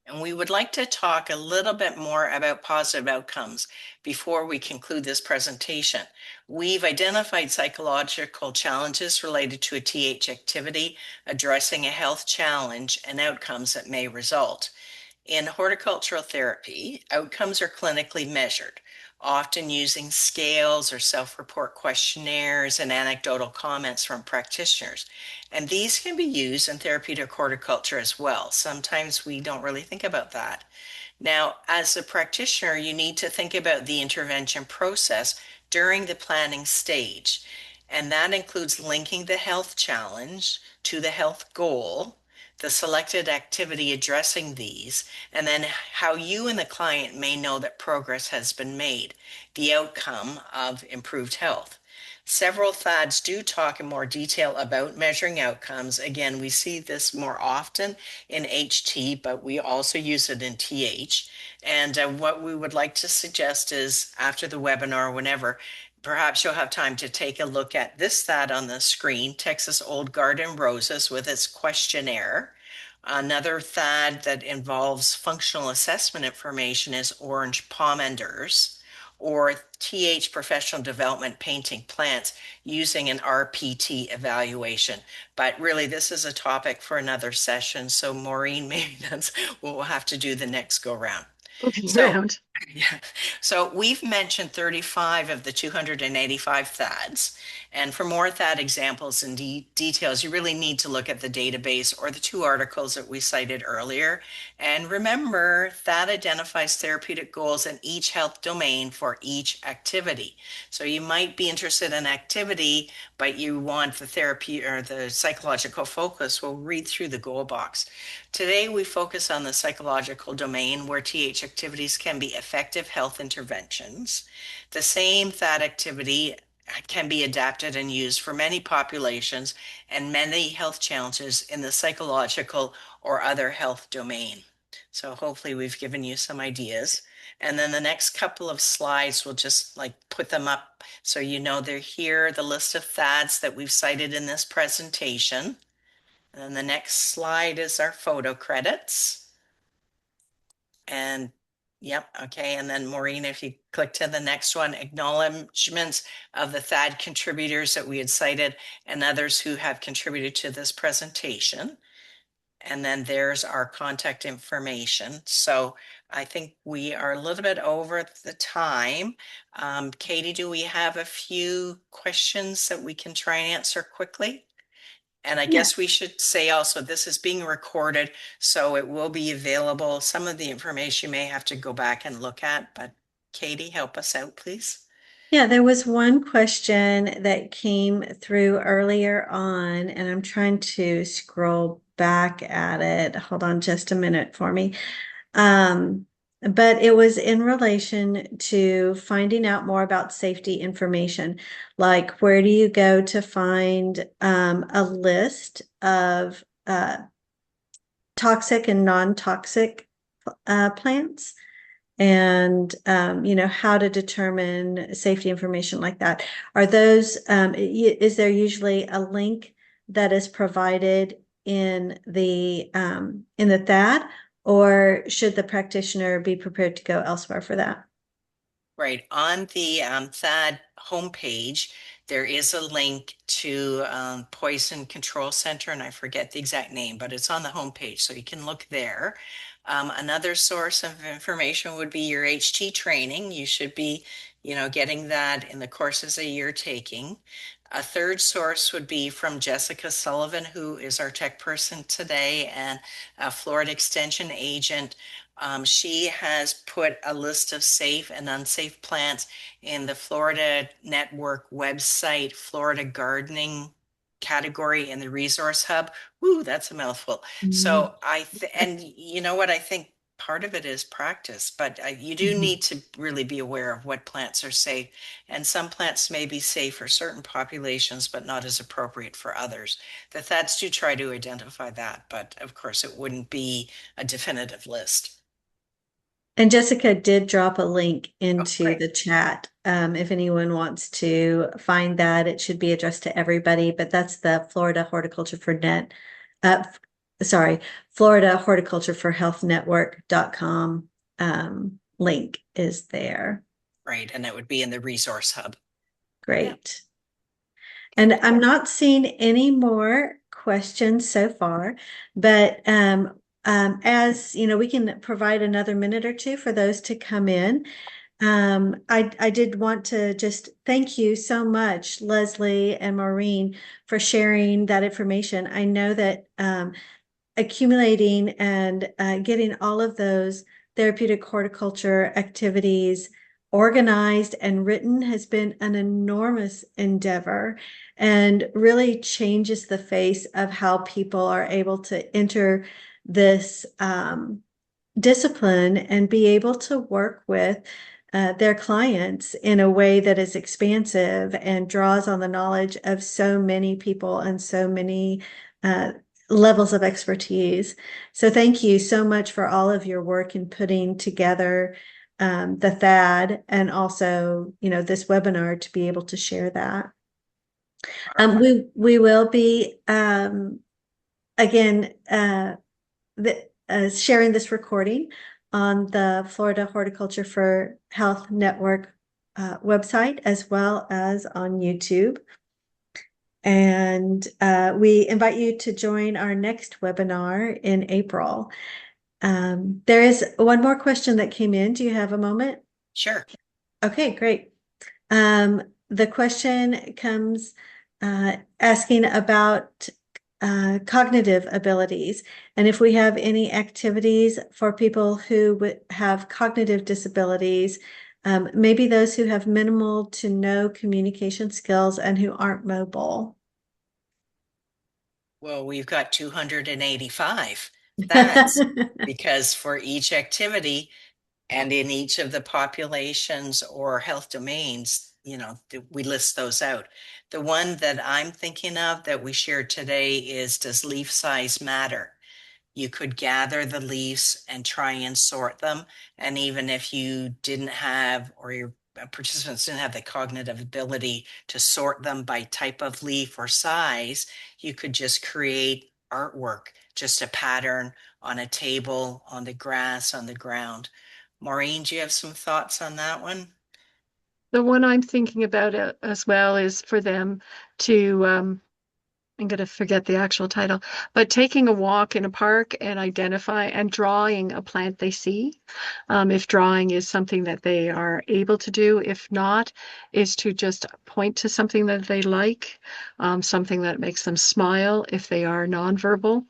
And we would like to talk a little bit more about positive outcomes before we conclude this presentation. We've identified psychological challenges related to a TH activity, addressing a health challenge, and outcomes that may result. In horticultural therapy, outcomes are clinically measured, often using scales or self-report questionnaires and anecdotal comments from practitioners. And these can be used in therapeutic horticulture as well. Sometimes we don't really think about that. Now, as a practitioner, you need to think about the intervention process during the planning stage. And that includes linking the health challenge to the health goal, the selected activity addressing these, and then how you and the client may know that progress has been made, the outcome of improved health. Several THADs do talk in more detail about measuring outcomes. Again, we see this more often in HT, but we also use it in TH. And what we would like to suggest is after the webinar, whenever, perhaps you'll have time to take a look at this THAD on the screen, Texas Old Garden Roses with its questionnaire. Another THAD that involves functional assessment information is Orange Pomanders, or TH Professional Development Painting Plants using an RPT evaluation. But really, this is a topic for another session. So Maureen, maybe that's what we'll have to do the next go round. Round. Yeah. So we've mentioned 35 of the 285 THADs. And for more THAD examples and details, you really need to look at the database or the two articles that we cited earlier. And remember, THAD identifies therapeutic goals in each health domain for each activity. So you might be interested in activity, but you want the therapy or the psychological focus. We'll read through the goal box. Today, we focus on the psychological domain where TH activities can be effective health interventions. The same THAD activity can be adapted and used for many populations and many health challenges in the psychological or other health domain. So hopefully we've given you some ideas. And then the next couple of slides, we'll just like put them up so you know they're here, the list of THADs that we've cited in this presentation. And then the next slide is our photo credits. And yep, okay. And then Maureen, if you click to the next one, acknowledgements of the THAD contributors that we had cited and others who have contributed to this presentation. And then there's our contact information. So I think we are a little bit over the time. Katie, do we have a few questions that we can try and answer quickly? And I guess we should say also, this is being recorded, so it will be available. Some of the information you may have to go back and look at, but Katie, help us out, please. Yeah, there was one question that came through earlier on, and I'm trying to scroll back at it. Hold on just a minute for me. But it was in relation to finding out more about safety information. Like, where do you go to find a list of toxic and non-toxic plants? And how to determine safety information like that. Are those, is there usually a link that is provided in the THAD, or should the practitioner be prepared to go elsewhere for that? Right, on the THAD homepage, there is a link to Poison Control Center, and I forget the exact name, but it's on the homepage, so you can look there. Another source of information would be your HT training. You should be, getting that in the courses that you're taking. A third source would be from Jessica Sullivan, who is our tech person today and a Florida Extension agent. She has put a list of safe and unsafe plants in the Florida Network website, Florida Gardening category in the resource hub. Woo, that's a mouthful. So and you know what, I think part of it is practice, but you do need to really be aware of what plants are safe. And some plants may be safe for certain populations, but not as appropriate for others. The THADs do try to identify that, but of course it wouldn't be a definitive list. And Jessica did drop a link into great. the chat. If anyone wants to find that, it should be addressed to everybody, but that's the Florida Horticulture for Net. sorry, Florida Horticulture for Health Network.com link is there. Right, and that would be in the resource hub. Great. And I'm not seeing any more questions so far, but as you know, we can provide another minute or two for those to come in. I did want to just thank you so much, Lesley and Maureen, for sharing that information. I know that accumulating and getting all of those therapeutic horticulture activities organized and written has been an enormous endeavor and really changes the face of how people are able to enter this discipline and be able to work with their clients in a way that is expansive and draws on the knowledge of so many people and so many levels of expertise. So thank you so much for all of your work in putting together the THAD and also, you know, this webinar to be able to share that. We will be again sharing this recording on the Florida Horticulture for Health Network website as well as on YouTube. And we invite you to join our next webinar in April. There is one more question that came in. Do you have a moment? Sure. Okay, great. The question comes asking about cognitive abilities and if we have any activities for people who have cognitive disabilities, maybe those who have minimal to no communication skills and who aren't mobile. Well, we've got 285. That's because for each activity and in each of the populations or health domains, you know, we list those out. The one that I'm thinking of that we shared today is, does leaf size matter? You could gather the leaves and try and sort them. And even if you didn't have, or your participants didn't have the cognitive ability to sort them by type of leaf or size, you could just create artwork, just a pattern on a table, on the grass, on the ground. Maureen, do you have some thoughts on that one? The one I'm thinking about as well is for them to, I'm going to forget the actual title, but taking a walk in a park and identify and drawing a plant they see. If drawing is something that they are able to do, if not, is to just point to something that they like, something that makes them smile if they are nonverbal.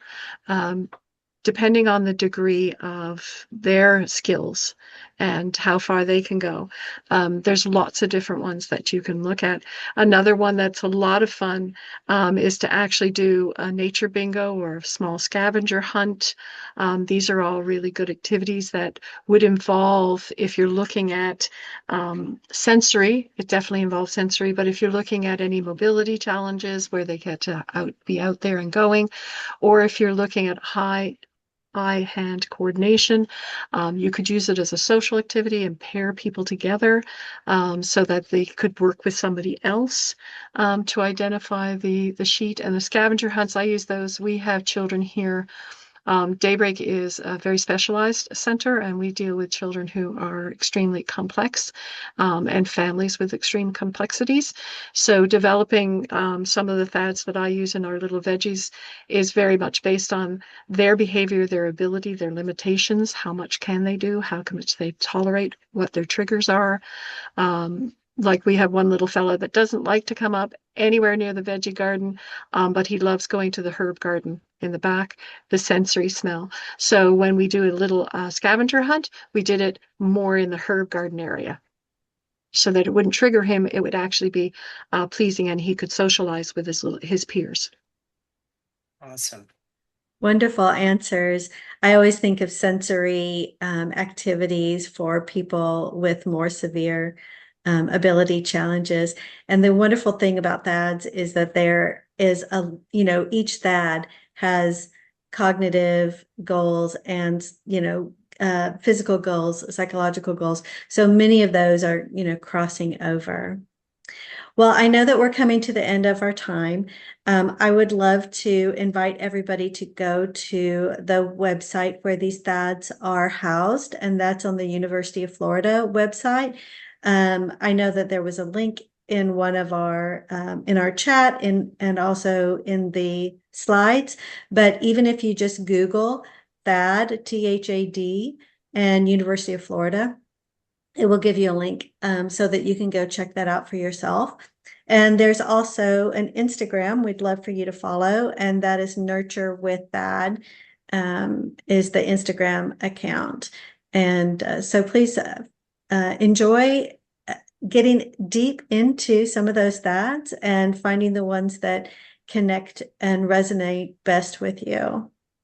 Depending on the degree of their skills and how far they can go. There's lots of different ones that you can look at. Another one that's a lot of fun is to actually do a nature bingo or a small scavenger hunt. These are all really good activities that would involve, if you're looking at sensory, it definitely involves sensory, but if you're looking at any mobility challenges where they get to be out there and going, or if you're looking at eye-hand coordination. You could use it as a social activity and pair people together so that they could work with somebody else to identify the sheet. And the scavenger hunts, I use those. We have children here. Daybreak is a very specialized center, and we deal with children who are extremely complex and families with extreme complexities. So developing some of the fads that I use in our little veggies is very much based on their behavior, their ability, their limitations, how much can they do, how much they tolerate, what their triggers are. Like we have one little fellow that doesn't like to come up anywhere near the veggie garden, but he loves going to the herb garden in the back, the sensory smell. So when we do a little scavenger hunt, we did it more in the herb garden area so that it wouldn't trigger him. It would actually be pleasing and he could socialize with his peers. Awesome. Wonderful answers. I always think of sensory activities for people with more severe ability challenges. And the wonderful thing about THADs is that there is each THAD has cognitive goals and, physical goals, psychological goals. So many of those are, crossing over. Well, I know that we're coming to the end of our time. I would love to invite everybody to go to the website where these THADs are housed, and that's on the University of Florida website. I know that there was a link in one of our in our chat and also in the slides. But even if you just Google THAD, THAD, and University of Florida, it will give you a link so that you can go check that out for yourself. And there's also an Instagram we'd love for you to follow, and that is Nurture with Thad, is the Instagram account. And so please enjoy getting deep into some of those Thads and finding the ones that connect and resonate best with you.